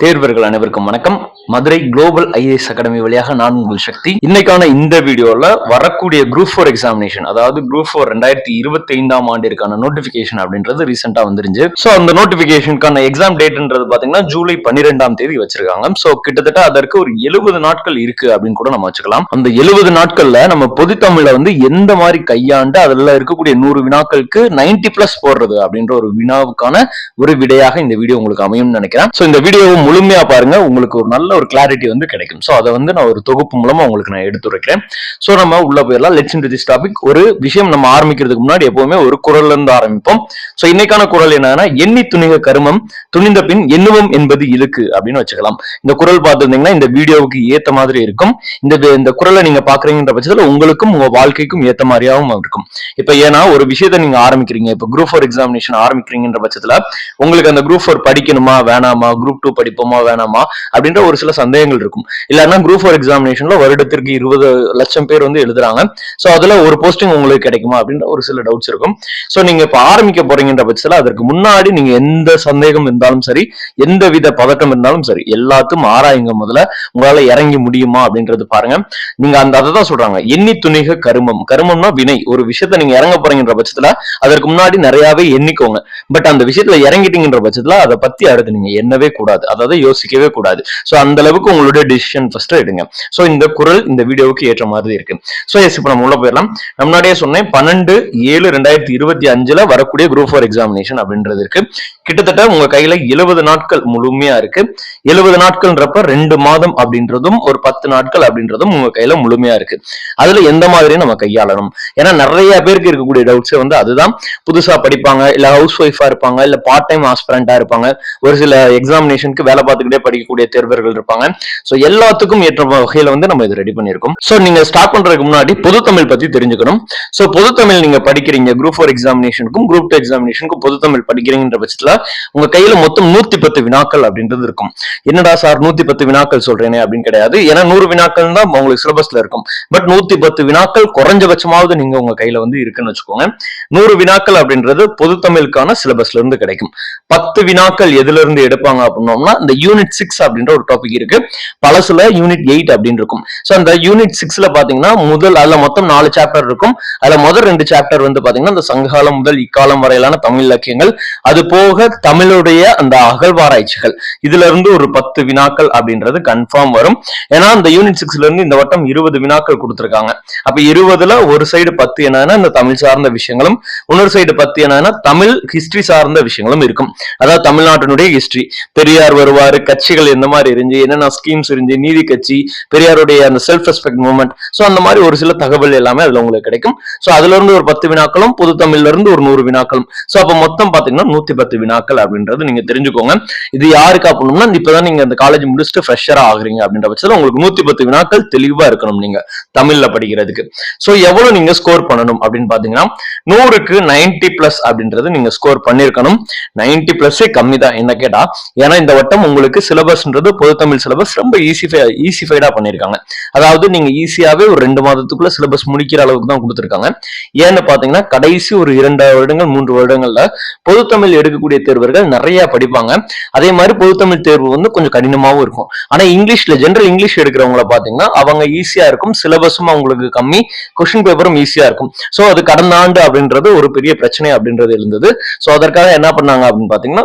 தேர்வர்கள் அனைவருக்கும் வணக்கம். Madurai global IAS academy வழியாக நான் உங்கள் சக்தி. இன்னைக்கான இந்த வீடியோல வரக்கூடிய குரூப் 4 எக்ஸாமினேஷன், அதாவது குரூப் 4 2025ஆம் ஆண்டிற்கான நோட்டிபிகேஷன் அப்படின்றது ரீசெண்டா வந்துருச்சு. சோ அந்த நோட்டிபிகேஷனுக்கான எக்ஸாம் டேட்ன்றது பாத்தீங்கன்னா ஜூலை 12ஆம் தேதி வச்சிருக்காங்க. சோ கிட்டத்தட்ட அதற்கு ஒரு 70 நாட்கள் இருக்கு அப்படின்னு கூட நம்ம வச்சுக்கலாம். அந்த 70 நாட்கள்ல நம்ம பொது தமிழ்ல வந்து எந்த மாதிரி கையாண்டு அதுல இருக்கக்கூடிய 100 வினாக்களுக்கு 90+ போடுறது அப்படின்ற ஒரு வினாவுக்கான ஒரு விடையாக இந்த வீடியோ உங்களுக்கு அமையும் நினைக்கிறேன். சோ இந்த வீடியோ முழுமையா பாருங்க, உங்களுக்கு ஒரு நல்ல ஒரு கிளாரிட்டி வந்து கிடைக்கும். சோ அதை வந்து நான் ஒரு தொகுப்பு மூலமா உங்களுக்கு நான் எடுத்துரைக்கிறேன். சோ நம்ம உள்ள போயிடலாம். Let's into this topic. ஒரு விஷயம் நம்ம ஆரம்பிக்கிறதுக்கு முன்னாடி எப்பவுமே ஒரு குறள்ல இருந்து ஆரம்பிப்போம். சோ இன்னைக்கான குறள் என்னன்னா, எண்ணி துணிக கருமம் துணிந்த பின் எண்ணுவம் என்பது இழுக்கு அப்படின்னு வச்சுக்கலாம். இந்த குறள் பார்த்துருந்தீங்கன்னா இந்த வீடியோவுக்கு ஏத்த மாதிரி இருக்கும். இந்த குறளை நீங்க பாக்குறீங்கன்ற பட்சத்துல உங்களுக்கும் உங்க வாழ்க்கைக்கும் ஏத்த மாதிரியாவும் இருக்கும். இப்ப ஏன்னா ஒரு விஷயத்த நீங்க ஆரம்பிக்கிறீங்க, இப்ப குரூப் 4 எக்ஸாமினேஷன் ஆரம்பிக்கிறீங்கன்ற பட்சத்துல உங்களுக்கு அந்த குரூப் 4 படிக்கணுமா வேணாமா, குரூப் 2 படிப்போமா வேணாமா அப்படின்ற ஒரு சில சந்தேகங்கள் இருக்கும். இல்லைன்னா குரூப் 4 எக்ஸாமினேஷன்ல வருடத்திற்கு 20 லட்சம் பேர் வந்து எழுதுறாங்க. சோ அதுல ஒரு போஸ்டிங் உங்களுக்கு கிடைக்குமா அப்படின்ற ஒரு சில டவுட்ஸ் இருக்கும். சோ நீங்க இப்ப ஆரம்பிக்க போறீங்கன்ற பட்சத்துல அதற்கு முன்னாடி நீங்க எந்த சந்தேகம் இருந்தாலும் சரி, எந்த வித பதட்டம் இருந்தாலும் சரி, எல்லாத்தையும் ஆராயுங்க. முதல்ல உங்களால இறங்கி முடியுமா அப்படின்றது பாருங்க. நீங்க அதான் சொல்றாங்க, எண்ணி துணிக கருமம். கருமம்னா வினை. ஒரு விஷயத்த நீங்க இறங்க போறீங்கன்ற பட்சத்துல அதற்கு முன்னாடி நிறையவே எண்ணிக்கோங்க. பட் அந்த விஷயத்துல இறங்கிட்டீங்கன்ற பட்சத்துல அதை பத்தி அடுத்து நீங்க எண்ணவே கூடாது, அதாவது யோசிக்கவே கூடாது. சோ அந்த அளவுக்கு உங்களுடைய டிசிஷன் ஃபர்ஸ்ட் எடுங்க. சோ இந்த குறள் இந்த வீடியோவுக்கு ஏற்ற மாதிரி இருக்கு. சோ இப்ப நம்ம உள்ள போயிடலாம். முன்னாடியே சொன்னேன் 12/7/2025 வரக்கூடிய குரூப் 4 எக்ஸாமினேஷன் அப்படின்றது இருக்கு. கிட்டத்தட்ட உங்க கையில 70 நாட்கள் முழுமையா இருக்கு. 70 நாட்கள்ன்றப்ப 2 மாதம் அப்படின்றதும் ஒரு 10 நாட்கள் அப்படின்றதும் உங்க கையில முழுமையா இருக்கு. அதுல எந்த மாதிரி நம்ம கையாளணும்? ஏன்னா நிறைய பேருக்கு இருக்கக்கூடிய டவுட்ஸ் வந்து அதுதான். புதுசா படிப்பாங்க, இல்ல ஹவுஸ் ஒய்ஃபா இருப்பாங்க, இல்ல பார்ட் டைம் ஆஸ்பிரண்டா இருப்பாங்க, ஒரு சில எக்ஸாமினேஷனுக்கு வேலை பார்த்துக்கிட்டே படிக்கக்கூடிய தேர்வர்கள் இருப்பாங்க. சோ எல்லாத்துக்கும் ஏற்ற வகையில வந்து நம்ம இது ரெடி பண்ணிருக்கோம். சோ நீங்க ஸ்டார்ட் பண்றதுக்கு முன்னாடி பொது தமிழ் பத்தி தெரிஞ்சுக்கணும். சோ பொது தமிழ் நீங்க படிக்கிறீங்க, குரூப் 4 எக்ஸாமினேஷனுக்கும் குரூப் 2 எக்ஸாமினேஷனுக்கும் பொது தமிழ் படிக்கிறீங்கன்ற பட்சத்துல உங்க கையில மொத்தம் 110 வினாக்கள் அப்படின்றது இருக்கும். என்னடா சார் 110 வினாக்கள் சொல்றேனே அப்படின்னு கிடையாது. ஏன்னா 100 வினாக்கள் தான் உங்களுக்கு சிலபஸ்ல இருக்கும். பட் 110 வினாக்கள் குறைஞ்சபட்சமாவது நீங்க உங்க கையில வந்து இருக்குன்னு வச்சுக்கோங்க. 100 வினாக்கள் அப்படின்றது பொது தமிழுக்கான சிலபஸ்ல இருந்து கிடைக்கும். 10 வினாக்கள் எதுல இருந்து எடுப்பாங்க அப்படின்னோம்னா இந்த யூனிட் 6 அப்படின்ற ஒரு டாபிக் இருக்கு. பழசுல யூனிட் 8 அப்படின்னு இருக்கும். சோ அந்த யூனிட் 6ல பாத்தீங்கன்னா அதுல மொத்தம் 4 சாப்டர் இருக்கும். அதுல முதல் 2 சாப்டர் வந்து பாத்தீங்கன்னா இந்த சங்ககாலம் முதல் இக்காலம் வரையிலான தமிழ் இலக்கியங்கள், அது போக தமிழுடைய அந்த அகழ்வாராய்ச்சிகள், இதுல இருந்து ஒரு 10 வினாக்கள் அப்படின்றது கன்ஃபார்ம் வரும். ஏன்னா இந்த யூனிட் 6ல இருந்து இந்த வட்டம் 20 வினாக்கள் கொடுத்திருக்காங்க. அப்ப 20ல ஒரு சைடு 10 என்னன்னா இந்த தமிழ் சார்ந்த விஷயங்களும், இன்னொரு சைடு 10 என்னன்னா தமிழ் ஹிஸ்டரி சார்ந்த விஷயங்களும் இருக்கும். அதாவது தமிழ்நாட்டினுடைய ஹிஸ்டரி, பெரியார் வருவாரு, கட்சிகள் எந்த மாதிரி இருந்துச்சு, என்னென்ன ஸ்கீம்ஸ் இருந்துச்சு, நீதி கட்சி, பெரியாருடைய அந்த செல்ஃப் ரெஸ்பெக்ட் மூவ்மெண்ட், சோ அந்த மாதிரி ஒரு சில தகவல் எல்லாமே அதுல உங்களுக்கு கிடைக்கும். சோ அதுல இருந்து ஒரு 10 வினாக்களும், பொது தமிழ்ல இருந்து ஒரு 100 வினாக்களும். சோ அப்ப மொத்தம் பாத்தீங்கன்னா 110 வினாக்கள் அப்படின்றது நீங்க தெரிஞ்சுக்கோங்க. இது யாருக்கு அப்படின்னா இப்பதான் நீங்க அந்த காலேஜ் முடிச்சுட்டு ஃப்ரெஷரா ஆகுறீங்க அப்படின்ற பட்சத்துல உங்களுக்கு 110 வினாக்கள் தெளிவா இருக்கணும் நீங்க தமிழ்ல படிக்கிறதுக்கு. சோ எவ்வளவு நீங்க ஸ்கோர் பண்ணணும் அப்படின்னு பாத்தீங்கன்னா 100க்கு 90+ அப்படின்றது நீங்க ஸ்கோர் பண்ணிருக்கணும். 90+ கம்மி தான் என்ன கேட்டா. ஏன்னா இந்த வட்டம் உங்களுக்கு சிலபஸ்ன்றது பொது தமிழ் சிலபஸ் ரொம்ப ஈஸிஃபைடா பண்ணிருக்காங்க. அதாவது நீங்க ஈஸியாவே ஒரு 2 மாதத்துக்குள்ள சிலபஸ் முடிக்கிற அளவுக்கு தான் கொடுத்திருக்காங்க. ஏன்னு பாத்தீங்கன்னா கடைசி ஒரு 2 வருடங்கள் 3 வருடங்கள்ல பொது தமிழ் எடுக்கக்கூடிய தேர்வர்கள் நிறைய படிப்பாங்க. அதே மாதிரி பொது தமிழ் தேர்வு வந்து கொஞ்சம் கடினமாவும் இருக்கும். ஆனா இங்கிலீஷ்ல ஜெனரல் இங்கிலீஷ் எடுக்கிறவங்கள பாத்தீங்கன்னா அவங்க ஈஸியா இருக்கும், சிலபஸும் அவங்களுக்கு கம்மி, கொஸ்டின் பேப்பரும் ஈஸியா இருக்கும். சோ அது கடந்த ஆண்டு அப்படின்றது ஒரு பெரிய பிரச்சனை அப்படின்றது இருந்தது. சோ அதற்காக என்ன பண்ணாங்க அப்படின்னு பாத்தீங்கன்னா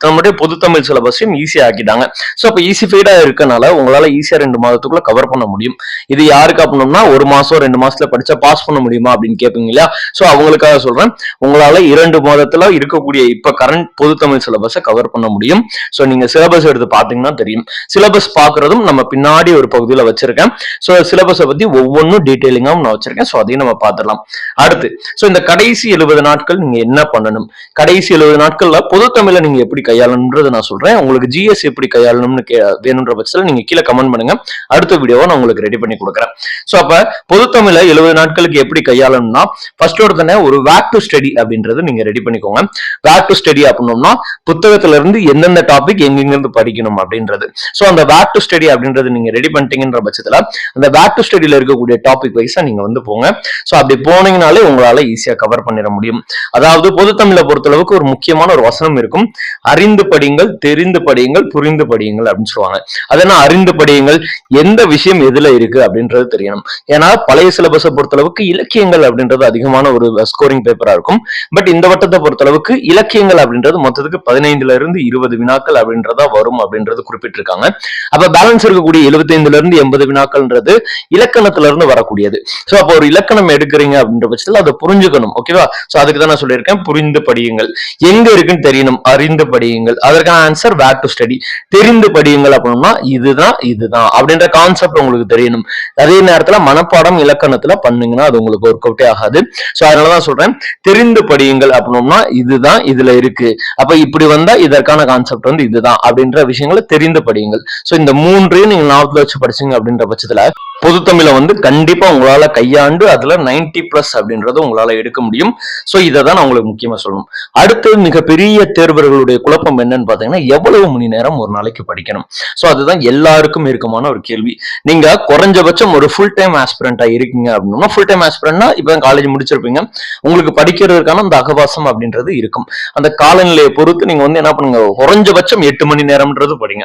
நம்மளுடைய பொது தமிழ் சிலபஸையும் ஈஸியா ஆக்கிட்டாங்க. சோ அப்ப ஈஸிஃபைடா இருக்கனால உங்களால ஈஸியா 2 மாதத்துக்குள்ள கவர் பண்ண முடியும். இது யாருக்கு அப்படின்னா 1 மாசம் 2 மாசத்துல படிச்சா பாஸ் பண்ண முடியுமா அப்படின்னு கேட்பீங்க இல்லையா. சோ அவங்களுக்காக சொல்றேன், உங்களால 2 மாதத்துல இருக்கக்கூடிய இப்ப கரண்ட் பொது தமிழ் சிலபஸை கவர் பண்ண முடியும். சோ நீங்க சிலபஸ் எடுத்து பாத்தீங்கன்னா தெரியும். சிலபஸ் பாக்குறதும் நம்ம பின்னாடி ஒரு பகுதியில வச்சிருக்கேன். சோ சிலபஸை பத்தி ஒவ்வொன்றும் டீடைலிங்காவும் நான் வச்சிருக்கேன். சோ அதையும் நம்ம பார்த்துடலாம். அடுத்து சோ இந்த கடைசி 70 நாட்கள் நீங்க என்ன பண்ணணும், கடைசி 70 நாட்கள்ல பொது தமிழை நீங்க எப்படி கையாளணும்ன்றது நான் சொல்றேன். உங்களுக்கு ஜிஎஸ் எப்படி கையாளணும்னு வேணும்ன்ற பட்சத்தில் நீங்க கீழே கமெண்ட் பண்ணுங்க. அடுத்த வீடியோவை நான் உங்களுக்கு ரெடி பண்ணி கொடுக்குறேன். சோ அப்ப பொது தமிழை 70 நாட்களுக்கு எப்படி கையாளணும்னா ஃபர்ஸ்ட் ஒரு வேக் டு ஸ்டடி அப்படின்றது நீங்க ரெடி பண்ணிக்கோங்க. வேக் டு ஸ்டடி ஸ்டடி அப்படின்னோம்னா புத்தகத்துல இருந்து எந்தெந்த டாபிக் எங்கிருந்து படிக்கணும் அப்படின்றது. சோ அந்த வேர் டு ஸ்டடி அப்படின்றது நீங்க ரெடி பண்ணிட்டீங்கன்ற பட்சத்துல அந்த வேர் டு ஸ்டடியில இருக்கக்கூடிய டாபிக் வைஸா நீங்க வந்து போங்க. சோ அப்படி போனீங்கனாலே உங்களால ஈஸியா கவர் பண்ணிட முடியும். அதாவது பொது தமிழை பொறுத்தளவுக்கு ஒரு முக்கியமான ஒரு வசனம் இருக்கும், அறிந்து படியுங்கள், தெரிந்து படியுங்கள், புரிந்து படியுங்கள் அப்படின்னு சொல்லுவாங்க. அதனா அறிந்து படியுங்கள், எந்த விஷயம் எதுல இருக்கு அப்படின்றது தெரியணும். ஏன்னா பழைய சிலபஸை பொறுத்தளவுக்கு இலக்கியங்கள் அப்படின்றது அதிகமான ஒரு ஸ்கோரிங் பேப்பரா இருக்கும். பட் இந்த வட்டத்தை பொறுத்தளவுக்கு இலக்கியங்கள் அப்படின்றது மொத்தத்துக்கு 15ல இருந்து 20 வினாக்கள் அப்படின்றதா வரும் அப்படின்றது குறிப்பிட்டிருக்காங்க. அப்ப பேலன்ஸ் இருக்கக்கூடிய 75ல இருந்து 80 வினாக்கள்ன்றது இலக்கணத்துல இருந்து வரக்கூடியது. சோ அப்போ ஒரு இலக்கணம் எடுக்கிறீங்க அப்படின்ற பட்சத்துல அதை புரிஞ்சுக்கணும். ஓகேவா? சோ அதுக்கு தான் நான் சொல்லியிருக்கேன், புரிந்து படியுங்கள். எங்க இருக்குன்னு தெரியணும், அறிந்து படியுங்கள். அதற்கான ஆன்சர் வேர் டு ஸ்டடி. தெரிந்து படியுங்கள் அப்படின்னா இதுதான் இதுதான் அப்படின்ற கான்செப்ட் உங்களுக்கு தெரியணும். அதே நேரத்துல மனப்பாடம் இலக்கணத்துல பண்ணுங்கன்னா அது உங்களுக்கு ஒர்க் அவுட்டே ஆகாது. சோ அதனாலதான் சொல்றேன், தெரிந்து படியுங்கள் அப்படின்னோம்னா இதுதான் இதுல இருக்கு, அப்ப இப்படி வந்தா இதற்கான கான்செப்ட் வந்து இதுதான் அப்படின்ற விஷயங்களை தெரிந்து படியுங்கள். சோ இந்த மூன்றையும் நீங்க ஞாபகத்துல வச்சு படிச்சீங்க அப்படின்ற பட்சத்துல பொது தமிழை வந்து கண்டிப்பா உங்களால கையாண்டு அதுல 90+ அப்படின்றது உங்களால எடுக்க முடியும். சோ இதை தான் நான் உங்களுக்கு முக்கியமா சொல்லணும். அடுத்து மிகப்பெரிய தேர்வர்களுடைய குழப்பம் என்னன்னு பாத்தீங்கன்னா, எவ்வளவு மணி நேரம் ஒரு நாளைக்கு படிக்கணும். சோ அதுதான் எல்லாருக்கும் இருக்குமான ஒரு கேள்வி. நீங்க குறைஞ்சபட்சம் ஒரு ஃபுல் டைம் ஆஸ்பிரண்டா இருக்கீங்க அப்படின்னா, ஃபுல் டைம் ஆஸ்பிரண்ட்னா இப்ப காலேஜ் முடிச்சிருப்பீங்க, உங்களுக்கு படிக்கிறதுக்கான அந்த அகவாசம் அப்படின்றது இருக்கும். அந்த காலநிலையை பொறுத்து நீங்க வந்து என்ன பண்ணுங்க, குறைஞ்சபட்சம் 8 மணி நேரம்ன்றது படிங்க.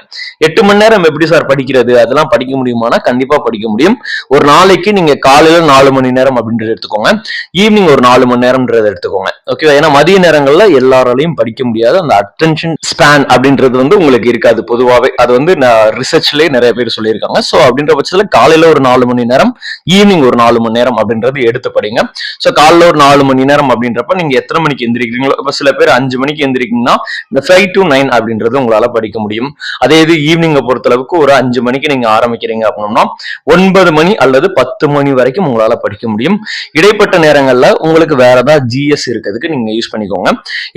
8 மணி நேரம் எப்படி சார் படிக்கிறது, அதெல்லாம் படிக்க முடியுமானா கண்டிப்பா படிக்க முடியும். ஒரு நாளைக்கு நீங்க காலையில 4 மணி நேரம் அப்படின்றது எடுத்துக்கோங்க, ஈவினிங் ஒரு 4 மணி நேரம்ன்றது எடுத்துக்கோங்க. ஓகே, ஏன்னா மதிய நேரங்கள்ல எல்லாராலையும் படிக்க முடியாது, அந்த அட்டென்ஷன் ஸ்பேன் அப்படின்றது வந்து உங்களுக்கு இருக்காது பொதுவாகவே. அது வந்து ரிசர்ச்லயே நிறைய பேர் சொல்லியிருக்காங்க. சோ அப்படின்ற பட்சத்துல காலையில ஒரு 4 மணி நேரம், ஈவினிங் ஒரு 4 மணி நேரம் அப்படின்றது எடுத்து படிங்க. சோ காலையில ஒரு 4 மணி நேரம் அப்படின்றப்ப நீங்க எத்தனை மணிக்கு எந்திரிக்கிறீங்களோ, இப்ப சில பேர் 5 மணிக்கு எந்திரிக்கீங்கன்னா இந்த 5 to 9 அப்படின்றது உங்களால படிக்க முடியும். அதே இது ஈவினிங் பொறுத்தளவுக்கு ஒரு 5 மணிக்கு நீங்க ஆரம்பிக்கிறீங்க அப்படின்னா 9 மணி அல்லது 10 மணி வரைக்கும் உங்களால படிக்க முடியும். இடைப்பட்ட நேரங்கள்ல உங்களுக்கு வேற ஏதாவது ஜிஎஸ் இருக்கிறதுக்கு நீங்க யூஸ் பண்ணிக்கோங்க.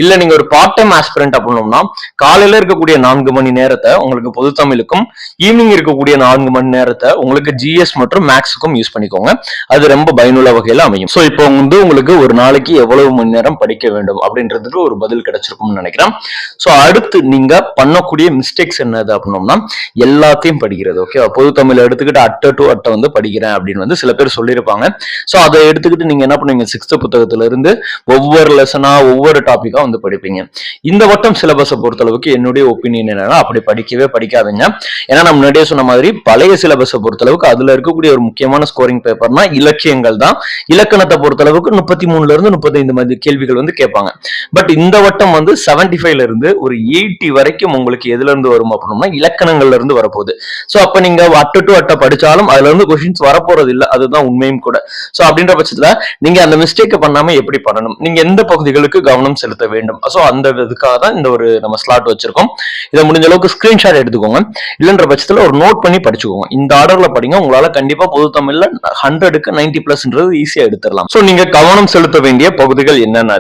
இல்ல நீங்க ஒரு பார்ட் டைம் ஆஸ்பிரண்ட் அப்படின்னா காலையில இருக்கக்கூடிய 4 மணி நேரத்தை உங்களுக்கு பொது தமிழுக்கும், ஈவினிங் இருக்கக்கூடிய 4 மணி நேரத்தை உங்களுக்கு ஜிஎஸ் மற்றும் மேக்ஸுக்கும் யூஸ் பண்ணிக்கோங்க. அது ரொம்ப பயனுள்ள வகையில அமையும். சோ இப்போ வந்து உங்களுக்கு ஒரு நாளைக்கு எவ்வளவு மணி நேரம் படிக்க வேண்டும் அப்படின்றதுக்கு ஒரு பதில் கிடைச்சிருக்கும்னு நினைக்கிறேன். சோ அடுத்து நீங்க பண்ணக்கூடிய மிஸ்டேக்ஸ் என்னது அப்படின்னோம்னா, எல்லாத்தையும் படிக்கிறது. ஓகே, பொது தமிழ் எடுத்துக்கிட்டு அட்டை டு அட்டை வந்து படிக்கிறேன் அப்படின்னு வந்து சில பேர் சொல்லியிருப்பாங்க. சோ அதை எடுத்துக்கிட்டு நீங்க என்ன பண்ணுவீங்க, 6th புத்தகத்துல இருந்து ஒவ்வொரு லெசனா ஒவ்வொரு டாபிக்கா வந்து படிப்பீங்க. இந்த வட்டம் சிலபஸை பொறுத்தளவுக்கு என்னுடைய ஒப்பீனியன் என்னன்னா, அப்படி படிக்கவே படிக்காதுங்க. ஏன்னா நம்ம முன்னாடியே சொன்ன மாதிரி பழைய சிலபஸை பொறுத்தளவுக்கு அதுல இருக்கக்கூடிய ஒரு முக்கியமான ஸ்கோரிங் பேப்பர்னா இலக்கியங்கள் தான். இலக்கணத்தை பொறுத்தளவுக்கு 33ல இருந்து 35 மாதிரி கேள்விகள் வந்து கேட்பாங்க. பட் இந்த வட்டம் வந்து 75ல இருந்து ஒரு 80 வரைக்கும் உங்களுக்கு எதுல இருந்து வரும் அப்படின்னா இலக்கணங்கள்ல இருந்து வரப்போகுது. சோ அப்ப நீங்க அட்டை டு அட்டை படிச்சாலும் அதுல இருந்து கொஸ்டின்ஸ் வரப்போறது இல்ல, அதுதான் உண்மையும் கூட. சோ அப்படின்ற பட்சத்துல நீங்க அந்த மிஸ்டேக் பண்ணாம எப்படி பண்ணணும், நீங்க எந்த பகுதிகளுக்கு கவனம் செலுத்த வேண்டும், சோ அந்த இதுக்காக தான் இந்த ஒரு நம்ம ஸ்லாட் வச்சிருக்கோம். இதை முடிஞ்ச அளவுக்கு ஸ்கிரீன்ஷாட் எடுத்துக்கோங்க, இல்லைன்ற பட்சத்துல ஒரு நோட் பண்ணி படிச்சுக்கோங்க. இந்த ஆர்டர்ல படிங்க, உங்களால கண்டிப்பா பொது தமிழ்ல 100க்கு 90+ன்றது ஈஸியா எடுத்துடலாம். சோ நீங்க கவனம் செலுத்த வேண்டிய பகுதிகள் என்னன்னா,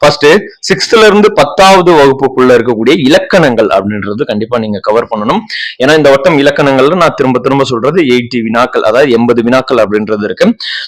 ஃபர்ஸ்ட் 6th இருந்து 10வது வகுப்புக்குள்ள இருக்கக்கூடிய இலக்கணங்கள் அப்படின்றது கண்டிப்பா நீங்க கவர் பண்ணணும். ஏன்னா இந்த வட்டம் இலக்கணங்கள்ல நான் திரும்ப திரும்ப சொல்றது 80 வினாக்கள், அதாவது 80 வினாக்கள் அப்படின்றது இருக்கு.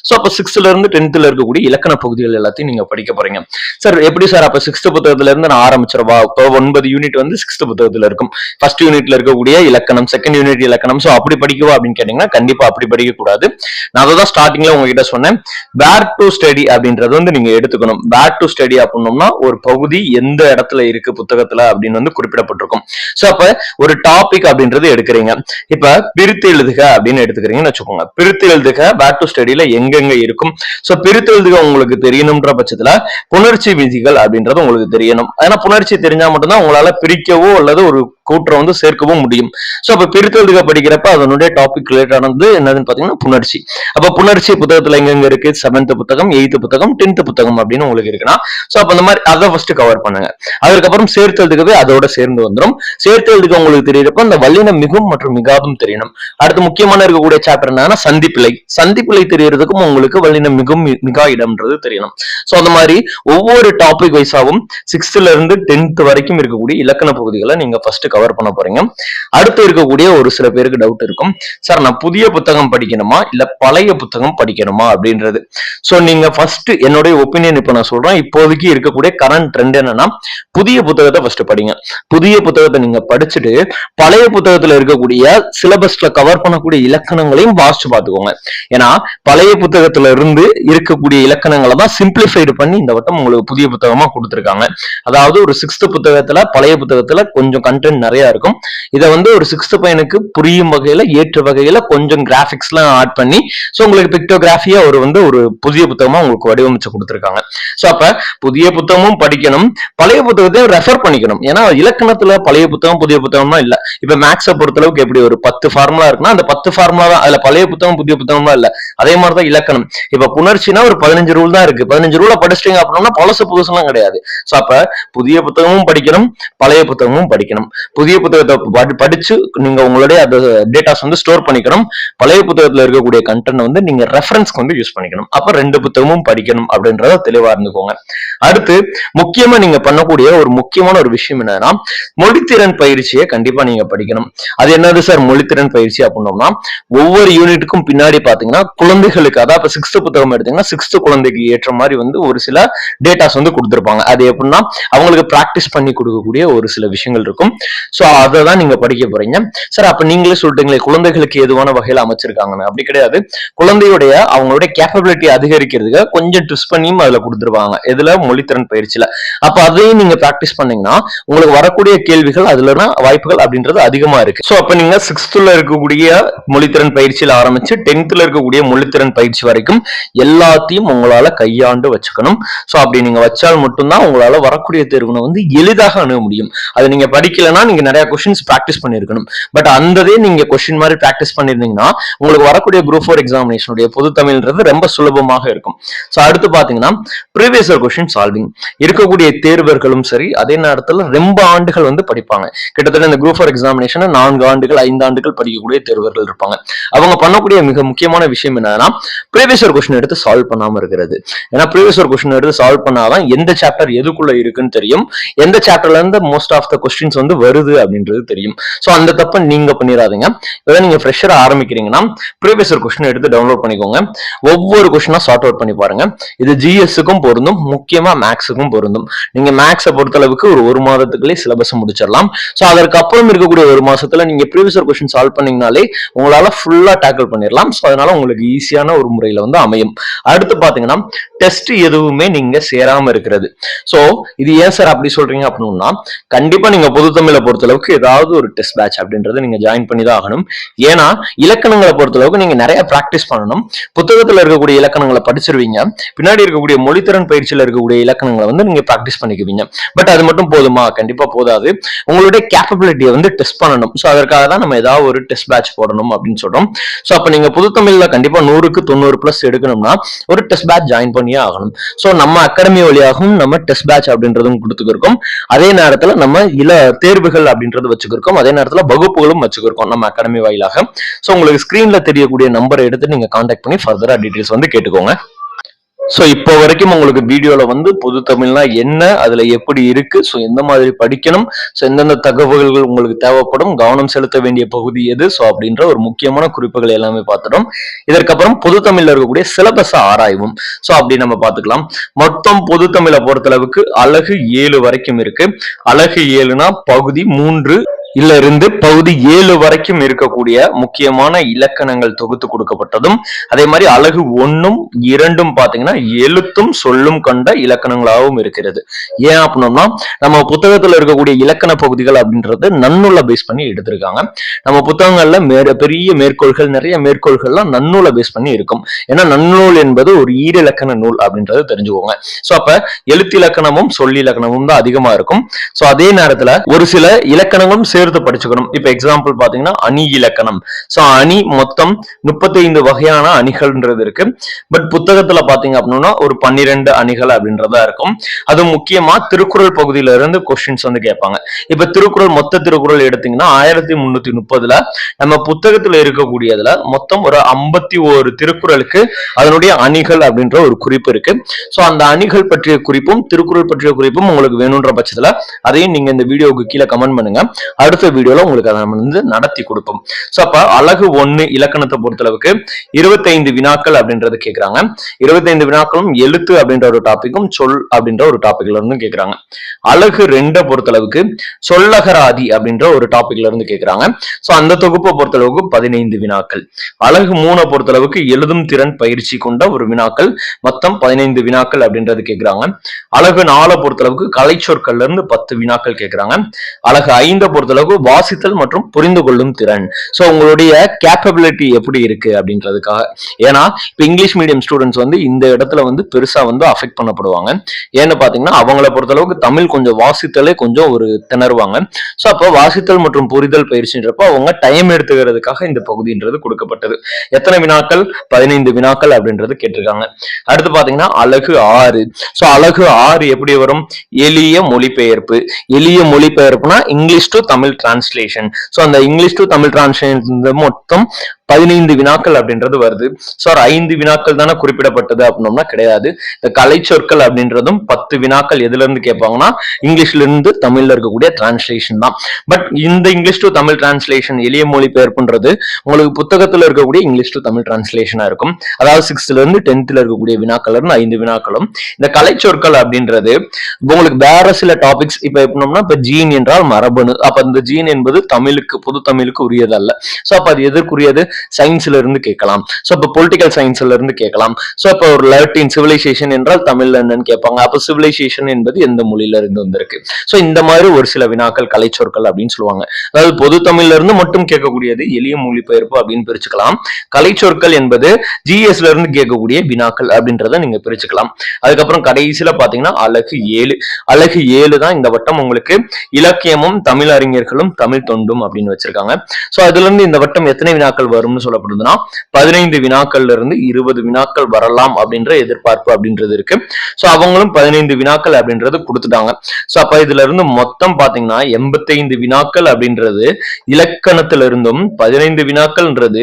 சோ அப்ப 6th இருந்து 10th இருக்கக்கூடிய இலக்கண பகுதிகள் எல்லாத்தையும் நீங்க படிக்க போறீங்க. சார் எப்படி சார், அப்ப 6th புத்தகத்துல இருந்து நான் ஆரம்பிச்சிருவா? இப்போ 9 யூனிட் வந்து 6th புத்தகத்துல இருக்கும். ஃபர்ஸ்ட் யூனிட்ல இருக்கக்கூடிய இலக்கணம், செகண்ட் யூனிட் இலக்கணம். சோ அப்படி படிக்கவா அப்படின்னு கேட்டீங்கன்னா கண்டிப்பா அப்படி படிக்க கூடாது. நான் அதான் ஸ்டார்டிங்ல உங்ககிட்ட சொன்னேன், வேர் டு ஸ்டடி அப்படின்றது வந்து நீங்க எடுத்துக்கணும். வேர் டு ஸ்டடி அப்படின்னோம்னா ஒரு பகுதி எந்த இடத்துல இருக்கு புத்தகத்துல அப்படின்னு வந்து குறிப்பிடப்பட்டிருக்கும். சோ அப்ப ஒரு டாபிக் அப்படின்றது எடுக்கிறீங்க, இப்ப பிரித்து எழுதுக அப்படின்னு எடுத்துக்கிறீங்கன்னு வச்சுக்கோங்க. பிரித்து எழுதுக வேர் டு ஸ்டடியில எங்கெங்க இருக்கும். சோ பிரித்து எழுதுக உங்களுக்கு தெரியணும்ன்ற பட்சத்துல புணர்ச்சி விதிகள் அப்படின்றது உங்களுக்கு தெரியணும். ஏன்னா புணர்ச்சி தெரிஞ்சா மட்டும்தான் உங்களால பிரிக்கவோ அல்லது ஒரு கூற்றம் வந்து சேர்க்கவும் முடியும். சோ அப்ப பிரித்து எழுதுக படிக்கிறப்ப அதனுடைய டாபிக் ரிலேட்டடானது என்னதுன்னு பாத்தீங்கன்னா புணர்ச்சி. அப்ப புணர்ச்சி புத்தகத்துல எங்க இருக்கு, 7th புத்தகம், 8th புத்தகம், 10th புத்தகம் அப்படின்னு உங்களுக்கு இருக்குன்னா, சோ அப்ப அந்த மாதிரி அதை ஃபர்ஸ்ட் கவர் பண்ணுங்க. அதுக்கப்புறம் சேர்த்து எழுதுகவே அதோட சேர்ந்து வந்துடும். சேர்த்து எழுதுக உங்களுக்கு தெரியறப்ப அந்த வல்லின மிகும் மற்றும் மிகாதும் தெரியணும். அடுத்து முக்கியமான இருக்கக்கூடிய சாப்டர் என்னன்னா சந்திப்பிழை. சந்திப்பிழை தெரியறதுக்கும் உங்களுக்கு வல்லின மிகும் மிகா இடம்ன்றது தெரியணும். சோ அந்த மாதிரி ஒவ்வொரு டாபிக் வைஸாவும் 6th இருந்து 10th வரைக்கும் இருக்கக்கூடிய இலக்கண பகுதிகளை நீங்க ஃபர்ஸ்ட் கவர் பண்ண போறீங்க. அடுத்து இருக்கக்கூடிய ஒரு சில பேருக்கு டவுட் இருக்கும், சார் நான் புதிய புத்தகம் படிக்கணுமா இல்ல பழைய புத்தகம் படிக்கணுமா அப்படின்றது. சோ நீங்க ஃபர்ஸ்ட் என்னுடைய ஒப்பீனியன் இப்ப நான் சொல்றேன். இப்போதைக்கு இருக்கக்கூடிய கரண்ட் ட்ரெண்ட் என்னன்னா, புதிய புத்தகத்தை ஃபர்ஸ்ட் படிங்க. புதிய புத்தகத்தை நீங்க படிச்சுட்டு பழைய புத்தகத்துல இருக்கக்கூடிய சிலபஸ்ல கவர் பண்ணக்கூடிய இலக்கணங்களையும் வாசிச்சு பார்த்துக்கோங்க. ஏன்னா பழைய புத்தகத்துல இருந்து இருக்கக்கூடிய இலக்கணங்களை தான் சிம்பிளிஃபைடு பண்ணி இந்த வட்டம் உங்களுக்கு புதிய புத்தகமா கொடுத்துருக்காங்க. அதாவது ஒரு 6th புத்தகத்துல பழைய புத்தகத்துல கொஞ்சம் கண்டென்ட் நிறைய இருக்கும். இதை வந்து ஒரு 6th பையனுக்கு புரியும் வகையில ஏற்ற வகையில கொஞ்சம் கிராபிக்ஸ் எல்லாம் ஆட் பண்ணி சோ உங்களுக்கு பிக்டோகிராஃபியா ஒரு புதிய புத்தகமா உங்களுக்கு வடிவமைச்சு கொடுத்துருக்காங்க. சோ அப்ப புதிய புத்தகமும் படிக்கணும், பழைய புத்தகத்தையும் ரெஃபர் பண்ணிக்கணும். ஏன்னா இலக்கணத்துல பழைய புத்தகம் புதிய புத்தகம்னா இல்ல. இப்ப மேக்ஸை பொறுத்தளவுக்கு எப்படி ஒரு 10 ஃபார்முலா இருக்குன்னா அந்த 10 ஃபார்முலா தான், அதுல பழைய புத்தகம் புதிய புத்தகம் தான் இல்ல. அதே மாதிரிதான் இலக்கணம். இப்ப புணர்ச்சினா ஒரு 15 ரூல் தான் இருக்கு. 15 ரூல படிச்சிட்டீங்க அப்படின்னா பழசு புதுசுலாம் கிடையாது. சோ அப்ப புதிய புத்தகமும் படிக்கணும், பழைய புத்தகமும் படிக்கணும். புதிய புத்தகத்தை படிச்சு நீங்க உங்களுடைய டேட்டாஸ் வந்து ஸ்டோர் பண்ணிக்கணும். பழைய புத்தகத்துல இருக்கக்கூடிய கண்டென்ட் வந்து நீங்க ரெஃபரன்ஸ்க்கு வந்து யூஸ் பண்ணிக்கணும். அப்ப 2 புத்தகமும் படிக்கணும் அப்படின்றத தெளிவா இருந்துக்கோங்க. அடுத்து முக்கியமா நீங்க பண்ணக்கூடிய ஒரு முக்கியமான ஒரு விஷயம் என்னன்னா, மொழித்திறன் பயிற்சியை கண்டிப்பா நீங்க படிக்கணும். அது என்னது சார் மொழித்திறன் பயிற்சி அப்படின்னோம்னா, ஒவ்வொரு யூனிட்டுக்கும் பின்னாடி பாத்தீங்கன்னா குழந்தைகளுக்கு, அதாவது 6th புத்தகம் எடுத்தீங்கன்னா 6th குழந்தைக்கு ஏற்ற மாதிரி வந்து ஒரு சில டேட்டாஸ் வந்து கொடுத்திருப்பாங்க. அது எப்படின்னா அவங்களுக்கு பிராக்டிஸ் பண்ணி கொடுக்கக்கூடிய ஒரு சில விஷயங்கள் இருக்கும். சோ அதை தான் நீங்க படிக்க போறீங்க. சார் அப்ப நீங்களே சொல்லிட்டீங்களே குழந்தைகளுக்கு எதுவான வகையில அமைச்சிருக்காங்கன்னு. அப்படி கிடையாது. குழந்தையுடைய அவங்களுடைய கேப்பபிலிட்டி அதிகரிக்கிறதுக்கு கொஞ்சம் ட்விஸ்ட் பண்ணியும் அதுல கொடுத்துருவாங்க. எதுல மொழித்திறன் பயிற்சியில. அப்ப அதையும் நீங்க பிராக்டிஸ் பண்ணீங்கன்னா உங்களுக்கு வரக்கூடிய கேள்விகள் அதுல வாய்ப்புகள் அப்படின்றது அதிகமா இருக்கு. சோ அப்ப நீங்க 6th இருக்கக்கூடிய மொழித்திறன் பயிற்சியில ஆரம்பிச்சு 10th இருக்கக்கூடிய மொழித்திறன் பயிற்சி வரைக்கும் எல்லாத்தையும் உங்களால கையாண்டு வச்சுக்கணும். சோ அப்படி நீங்க வச்சால் மட்டும்தான் உங்களால வரக்கூடிய தேர்வுனை வந்து எளிதாக அணுக முடியும். அது நீங்க படிக்கலன்னா நீங்க நிறைய கொஸ்டின்ஸ் பிராக்டிஸ் பண்ணிருக்கணும். பட் அந்ததே நீங்க கொஸ்டின் மாதிரி பிராக்டிஸ் பண்ணிருந்தீங்கன்னா உங்களுக்கு வரக்கூடிய குரூப் 4 எக்ஸாமினேஷனுடைய பொது தமிழ்ன்றது ரொம்ப சுலபமாக இருக்கும். சோ அடுத்து பாத்தீங்கன்னா ப்ரீவியஸ் இயர் கொஸ்டின் சால்விங் இருக்கக்கூடிய தேர்வர்களும் சரி, அதே நேரத்துல ரொம்ப ஆண்டுகள் வந்து படிப்பாங்க. கிட்டத்தட்ட இந்த குரூப் 4 எக்ஸாமினேஷன் 4 ஆண்டுகள் 5 ஆண்டுகள் படிக்கக்கூடிய தேர்வர்கள் இருப்பாங்க. அவங்க பண்ணக்கூடிய மிக முக்கியமான விஷயம் என்னன்னா ப்ரீவியஸ் இயர் கொஸ்டின் எடுத்து சால்வ் பண்ணாம இருக்கிறது. ஏன்னா ப்ரீவியஸ் இயர் கொஸ்டின் எடுத்து சால்வ் பண்ணாதான் எந்த சாப்டர் எதுக்குள்ள இருக்குன்னு தெரியும், எந்த சாப்டர்ல இருந்து மோஸ்ட் ஆஃப் த கொஸ்டின்ஸ் வந்து வருது அப்படின்றது தெரியும். சோ அந்த தப்ப நீங்க பண்ணிடாதீங்க. இதை நீங்க ஃப்ரெஷரா ஆரம்பிக்கிறீங்கன்னா ப்ரீவியஸ் இயர் கொஸ்டின் எடுத்து டவுன்லோட் பண்ணிக்கோங்க. ஒவ்வொரு கொஸ்டினா சார்ட் அவுட் பண்ணி பாருங்க. இது ஜிஎஸ்க்கும் பொருந்தும், முக்கியமா மேக்ஸுக்கும் பொருந்தும். நீங்க மேக்ஸை பொறுத்தளவுக்கு ஒரு மாதத்துக்குள்ளே சிலபஸ் முடிச்சிடலாம். சோ அதற்கு அப்புறம் இருக்கக்கூடிய ஒரு மாசத்துல நீங்க ப்ரீவியஸ் இயர் கொஸ்டின் சால்வ் பண்ணீங்கனாலே உங்களால ஃபுல்லா டேக்கிள் பண்ணிடலாம். சோ அதனால உங்களுக்கு ஈஸியான ஒரு முறையில வந்து அமையும். அடுத்து பாத்தீங்கன்னா டெஸ்ட் எதுவுமே நீங்க சேராம இருக்கிறது. சோ இது ஏன் சார் அப்படி சொல்றீங்க அப்படின்னா, கண்டிப்பா நீங்க பொது தமிழை பொறுத்தளவுக்கு ஏதாவது ஒரு டெஸ்ட் பேட்ச் அப்படின்றத நீங்க ஜாயின் பண்ணி தான் ஆகணும். ஏன்னா இலக்கணங்களை பொறுத்தளவுக்கு நீங்க நிறைய பிராக்டிஸ் பண்ணணும். புத்தகத்துல இருக்கக்கூடிய இலக்கணங்களை படிச்சிருவீங்க, பின்னாடி இருக்கக்கூடிய மொழித்திறன் பயிற்சியில இருக்கக்கூடிய இலக்கணங்களை வந்து நீங்க பிராக்டிஸ் பண்ணிக்குவீங்க. பட் அது மட்டும் போதுமா? கண்டிப்பா போதாது. உங்களுடைய கேப்பபிலிட்டியை வந்து டெஸ்ட் பண்ணணும். சோ அதற்காக தான் நம்ம ஏதாவது ஒரு டெஸ்ட் பேட்ச் போடணும் அப்படின்னு சொல்றோம். சோ அப்ப நீங்க பொது தமிழ்ல கண்டிப்பா 100க்கு 90+ எடுக்கணும்னா ஒரு டெஸ்ட் பேட்ச் ஜாயின் பண்ணியே ஆகணும். சோ நம்ம அகாடமி வழியாகவும் நம்ம டெஸ்ட் பேட்ச் அப்படின்றதும் கொடுத்துருக்கோம். அதே நேரத்துல நம்ம தேர்வுகள் அப்படின்றது வச்சுக்கிறோம். அதே நேரத்துல வகுப்புகளும் வச்சுக்கிறோம் நம்ம அகாடமி வாயிலாக. சோ உங்களுக்கு ஸ்கிரீன்ல தெரியக்கூடிய நம்பரை எடுத்து நீங்க கான்டாக்ட் பண்ணி ஃபர்தரா டீடைல்ஸ் வந்து கேட்டுக்கோங்க. சோ இப்போ வரைக்கும் உங்களுக்கு வீடியோல வந்து பொது தமிழ்னா என்ன, அதுல எப்படி இருக்கு, சோ எந்த மாதிரி படிக்கணும், சோ எந்தெந்த தகவல்கள் உங்களுக்கு தேவைப்படும், கவனம் செலுத்த வேண்டிய பகுதி எது, சோ அப்படின்ற ஒரு முக்கியமான குறிப்புகள் எல்லாமே பார்த்துட்டோம். இதற்கப்புறம் பொது தமிழ்ல இருக்கக்கூடிய சிலபஸ் ஆராய்வும். சோ அப்படி நம்ம பார்த்துக்கலாம். மொத்தம் பொது தமிழை பொறுத்தளவுக்கு அலகு 7 வரைக்கும் இருக்கு. அலகு 7னா பகுதி 3 இருந்து பகுதி 7 வரைக்கும் இருக்கக்கூடிய முக்கியமான இலக்கணங்கள் தொகுத்து கொடுக்கப்பட்டதும், அதே மாதிரி அலகு 1ம் 2ம் பாத்தீங்கன்னா எழுத்தும் சொல்லும் கொண்ட இலக்கணங்களாகவும் இருக்கிறது. ஏன் அப்படின்னா நம்ம புத்தகத்துல இருக்கக்கூடிய இலக்கண பகுதிகள் அப்படின்றது நன்னூலை பேஸ் பண்ணி எடுத்திருக்காங்க. நம்ம புத்தகங்கள்ல பெரிய மேற்கோள்கள், நிறைய மேற்கோள்கள்லாம் நன்னூலை பேஸ் பண்ணி இருக்கும். ஏன்னா நன்னூல் என்பது ஒரு ஈரிலக்கண நூல் அப்படின்றது தெரிஞ்சுக்கோங்க. சோ அப்ப எழுத்து இலக்கணமும் சொல்லி இலக்கணமும் தான் அதிகமா இருக்கும். சோ அதே நேரத்துல ஒரு சில இலக்கணங்களும் சேர்த்து படிச்சுக்கணும். இப்ப எக்ஸாம்பிள் பாத்தீங்கன்னா அணி இலக்கணம். சோ அணி மொத்தம் 35 வகையான அணிகள்ன்றது இருக்கு. பட் புத்தகத்துல பாத்தீங்க அப்படின்னா ஒரு 12 அணிகள் அப்படின்றதா இருக்கும். அது முக்கியமா திருக்குறள் பகுதியில இருந்து கொஸ்டின்ஸ் வந்து கேட்பாங்க. இப்ப திருக்குறள் மொத்த திருக்குறள் எடுத்தீங்கன்னா 1330ல நம்ம புத்தகத்துல இருக்கக்கூடியதுல மொத்தம் ஒரு 51 திருக்குறளுக்கு அதனுடைய அணிகள் அப்படின்ற ஒரு குறிப்பு இருக்கு. சோ அந்த அணிகள் பற்றிய குறிப்பும் திருக்குறள் பற்றிய குறிப்பும் உங்களுக்கு வேணும்ன்ற பட்சத்துல அதையும் நீங்க இந்த வீடியோவுக்கு கீழே கமெண்ட் பண்ணுங்க. அடுத்த வீடியோல உங்களுக்கு அதை நம்ம வந்து நடத்தி கொடுப்போம். சோ அப்ப அழகு 1 இலக்கணத்தை பொறுத்தளவுக்கு 25 வினாக்கள் அப்படின்றது கேட்கறாங்க. 25 வினாக்களும் எழுத்து அப்படின்ற ஒரு டாபிக்கும் சொல் அப்படின்ற ஒரு டாபிக்ல இருந்து கேட்கறாங்க. அழகு 2 பொறுத்தளவுக்கு சொல்லகராதி அப்படின்ற ஒரு டாபிக்ல இருந்து கேட்கறாங்க. சோ அந்த தொகுப்பை பொறுத்தளவுக்கு 15 வினாக்கள். அழகு 3 பொறுத்தளவுக்கு எழுதும் திறன் பயிற்சி கொண்ட ஒரு வினாக்கள், மொத்தம் 15 வினாக்கள் அப்படின்றது கேட்கறாங்க. அழகு 4 பொறுத்தளவுக்கு கலை சொற்கள்ல இருந்து 10 வினாக்கள் கேட்கறாங்க. அழகு 5 பொறுத்தளவுக்கு வாசித்தல் மற்றும் புரிந்து கொள்ளும் திறன். சோ உங்களுடைய கேப்பபிலிட்டி எப்படி இருக்கு அப்படின்றதுக்காக. ஏன்னா இப்ப இங்கிலீஷ் மீடியம் ஸ்டூடெண்ட்ஸ் வந்து இந்த இடத்துல வந்து பெருசா வந்து அஃபெக்ட் பண்ணப்படுவாங்க. ஏன்னு பாத்தீங்கன்னா அவங்கள பொறுத்தளவுக்கு தமிழ் கொஞ்சம் வாசித்தலே கொஞ்சம் ஒரு திணறுவாங்க. சோ அப்போ வாசித்தல் மற்றும் புரிதல் பயிற்சின்றப்ப அவங்க டைம் எடுத்துக்கிறதுக்காக இந்த பகுதின்றது கொடுக்கப்பட்டது. எத்தனை வினாக்கள்? 15 வினாக்கள் அப்படின்றது கேட்டிருக்காங்க. அடுத்து பாத்தீங்கன்னா அழகு 6. சோ அழகு 6 எப்படி வரும்? எளிய மொழிபெயர்ப்பு. எளிய மொழிபெயர்ப்புனா English to Tamil translation. So அந்த இங்கிலீஷ் டு தமிழ் டிரான்ஸ்லேஷன் மொத்தம் 15 வினாக்கள் அப்படின்றது வருது. சோ 5 வினாக்கள் தானே குறிப்பிடப்பட்டது அப்படின்னோம்னா கிடையாது. இந்த கலை சொற்கள் அப்படின்றதும் 10 வினாக்கள் எதுல இருந்து கேட்பாங்கன்னா இங்கிலீஷ்ல இருந்து தமிழ்ல இருக்கக்கூடிய டிரான்ஸ்லேஷன் தான். பட் இந்த இங்கிலீஷ் டு தமிழ் டிரான்ஸ்லேஷன் எளிய மொழிபெயர்ப்புன்றது உங்களுக்கு புத்தகத்துல இருக்கக்கூடிய இங்கிலீஷ் டு தமிழ் டிரான்ஸ்லேஷனா இருக்கும். அதாவது 6th இருந்து 10th இருக்கக்கூடிய வினாக்கள் இருந்து 5 வினாக்களும். இந்த கலை சொற்கள் அப்படின்றது உங்களுக்கு வேற சில டாபிக்ஸ் இப்ப எப்படின்னா இப்ப ஜீன் என்றால் மரபணு. அப்ப இந்த ஜீன் என்பது தமிழுக்கு பொது தமிழுக்கு உரியது அல்ல. சோ அப்ப அது எதற்குரியது? சயின்ஸ்ல இருந்து கேட்கலாம். சோ இப்ப பொலிட்டிக்கல் சயின்ஸ்ல இருந்து கேட்கலாம். சோ இப்ப ஒரு லாட்டின் சிவிலைசேஷன் என்றால் தமிழ்ல என்னன்னு கேட்பாங்க. அப்ப சிவிலைசேஷன் என்பது எந்த மொழியில இருந்து வந்திருக்கு? சோ இந்த மாதிரி ஒரு சில வினாக்கள் கலை சொற்கள் அப்படின்னு சொல்லுவாங்க. அதாவது பொது தமிழ்ல இருந்து மட்டும் கேட்கக்கூடியது எளிய மொழிபெயர்ப்பு அப்படின்னு பிரிச்சுக்கலாம். கலை சொற்கள் என்பது ஜிஎஸ்ல இருந்து கேட்கக்கூடிய வினாக்கள் அப்படின்றத நீங்க பிரிச்சுக்கலாம். அதுக்கப்புறம் கடைசியில பாத்தீங்கன்னா அழகு 7. அழகு 7 தான் இந்த வட்டம் உங்களுக்கு இலக்கியமும் தமிழ் அறிஞர்களும் தமிழ் தொண்டும் அப்படின்னு வச்சிருக்காங்க. சோ அதுல இருந்து இந்த வட்டம் எத்தனை வினாக்கள் வரும்னு சொல்லப்படுதுன்னா 15 வினாக்கள்ல இருந்து 20 வினாக்கள் வரலாம் அப்படின்ற எதிர்பார்ப்பு அப்படின்றது இருக்கு. சோ அவங்களும் 15 வினாக்கள் அப்படின்றது கொடுத்துட்டாங்க. சோ அப்ப இதுல இருந்து மொத்தம் பாத்தீங்கன்னா 85 வினாக்கள் அப்படின்றது இலக்கணத்துல இருந்தும் 15 வினாக்கள்ன்றது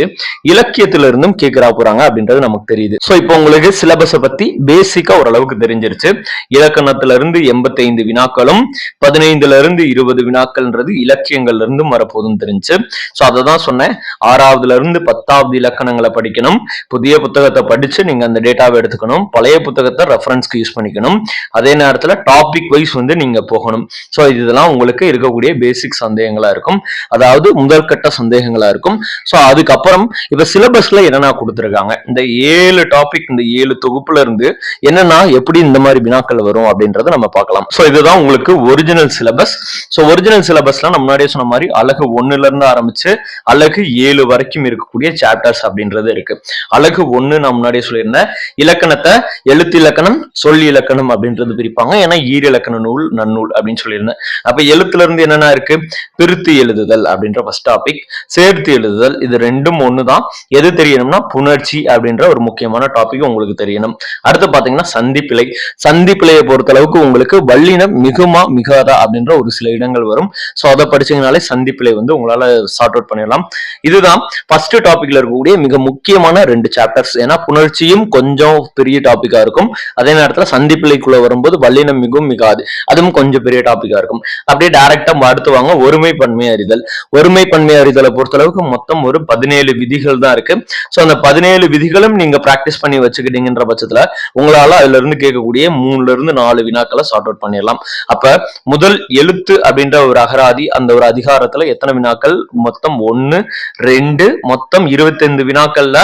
இலக்கியத்துல இருந்தும் கேட்கிறா போறாங்க அப்படின்றது நமக்கு தெரியுது. சோ இப்போ உங்களுக்கு சிலபஸை பத்தி பேசிக்கா ஓரளவுக்கு தெரிஞ்சிருச்சு. இலக்கணத்துல இருந்து 85 வினாக்களும் 15ல இருந்து 20 வினாக்கள்ன்றது இலக்கியங்கள்ல இருந்து வரப்போதும் தெரிஞ்சு. சோ அதை தான் சொன்னேன். 6வதுல இருந்து 10வது இலக்கணங்களை படிக்கணும். புதிய புத்தகத்தை படிச்சு நீங்க அந்த டேட்டாவை எடுத்துக்கணும். பழைய புத்தகத்தை ரெஃபரன்ஸ்க்கு யூஸ் பண்ணிக்கணும். அதே நேரத்துல டாபிக் வைஸ் வந்து நீங்க போகணும். சோ இதெல்லாம் உங்களுக்கு இருக்கக்கூடிய பேசிக் சந்தேகங்களா இருக்கும். அதாவது முதல் கட்ட சந்தேகங்களா இருக்கும். சோ அதுக்கப்புறம் இப்ப சிலபஸ்ல என்னென்ன கொடுத்திருக்காங்க, இந்த 7 டாபிக், இந்த 7 தொகுப்புல இருந்து என்னன்னா எப்படி இந்த மாதிரி வினாக்கள் வரும் அப்படின்றத நம்ம பார்க்கலாம். சோ இதுதான் உங்களுக்கு ஒரிஜினல் சிலபஸ். சோ ஒரிஜினல் சிலபஸ்ல நம்ம முன்னாடியே சொன்ன மாதிரி அழகு 1ல இருந்து ஆரம்பிச்சு அழகு 7 வரைக்கும் இருக்கக்கூடிய சாப்டர்ஸ் அப்படின்றது இருக்கு. அழகு 1 நான் முன்னாடியே சொல்லியிருந்தேன். இலக்கணத்தை எழுத்து இலக்கணம், சொல் இலக்கணம் அப்படின்றது பிரிப்பாங்க. ஏன்னா ஈர இலக்கண நூல், நன்னூல் அப்படின்னு சொல்லியிருந்தேன். அப்ப எழுத்துல இருந்து என்னென்ன இருக்கு? பிரித்து எழுதுதல் அப்படின்ற ஃபர்ஸ்ட் டாபிக், சேர்த்து எழுதுதல். இது ரெண்டும் ஒண்ணுதான். எது தெரியணும்னா புணர்ச்சி அப்படின்ற ஒரு முக்கியமான டாபிக் உங்களுக்கு தெரியணும். அடுத்து பாத்தீங்கன்னா சந்திப்பிழை. சந்திப்பிழையை பொறுத்த அளவுக்கு உங்களுக்கு வல்லினம் மிகுமா மிகாதா அப்படின்ற ஒரு சில இடங்கள் வரும். சோ அதை படிச்சீங்கனாலே சந்திப்பிழை வந்து உங்களால சார்ட் அவுட் பண்ணிடலாம். இதுதான் ஃபர்ஸ்ட் டாபிக்ல இருக்கக்கூடிய மிக முக்கியமான 2 சாப்டர்ஸ். ஏன்னா புணர்ச்சியும் கொஞ்சம் பெரிய டாபிக்கா இருக்கும். அதே நேரத்துல சந்திப்பிழைக்குள்ள வரும்போது வல்லினம் மிகவும் மிகாது, அதுவும் கொஞ்சம் பெரிய டாபிக்கா இருக்கும். அப்படியே டைரக்டா அடுத்து வாங்க ஒருமை பன்மை அறிதல். ஒருமை பன்மை அறிதலை பொறுத்தளவுக்கு மொத்தம் ஒரு 17 விதிகள் தான் இருக்கு. சோ அந்த 17 விதிகளும் நீங்க பிராக்டிஸ் பண்ணி வச்சுக்கிட்டீங்கன்ற பட்சத்துல உங்களால அதுல இருந்து கேட்கக்கூடிய 3ல இருந்து 4 வினாக்களை சார்ட் அவுட் பண்ணிடலாம். அப்ப முதல் எழுத்து அப்படின்ற ஒரு அகராதி, அந்த ஒரு அதிகாரத்துல எத்தனை வினாக்கள்? மொத்தம் 1 2 மொத்தம் 25 வினாக்கள்ல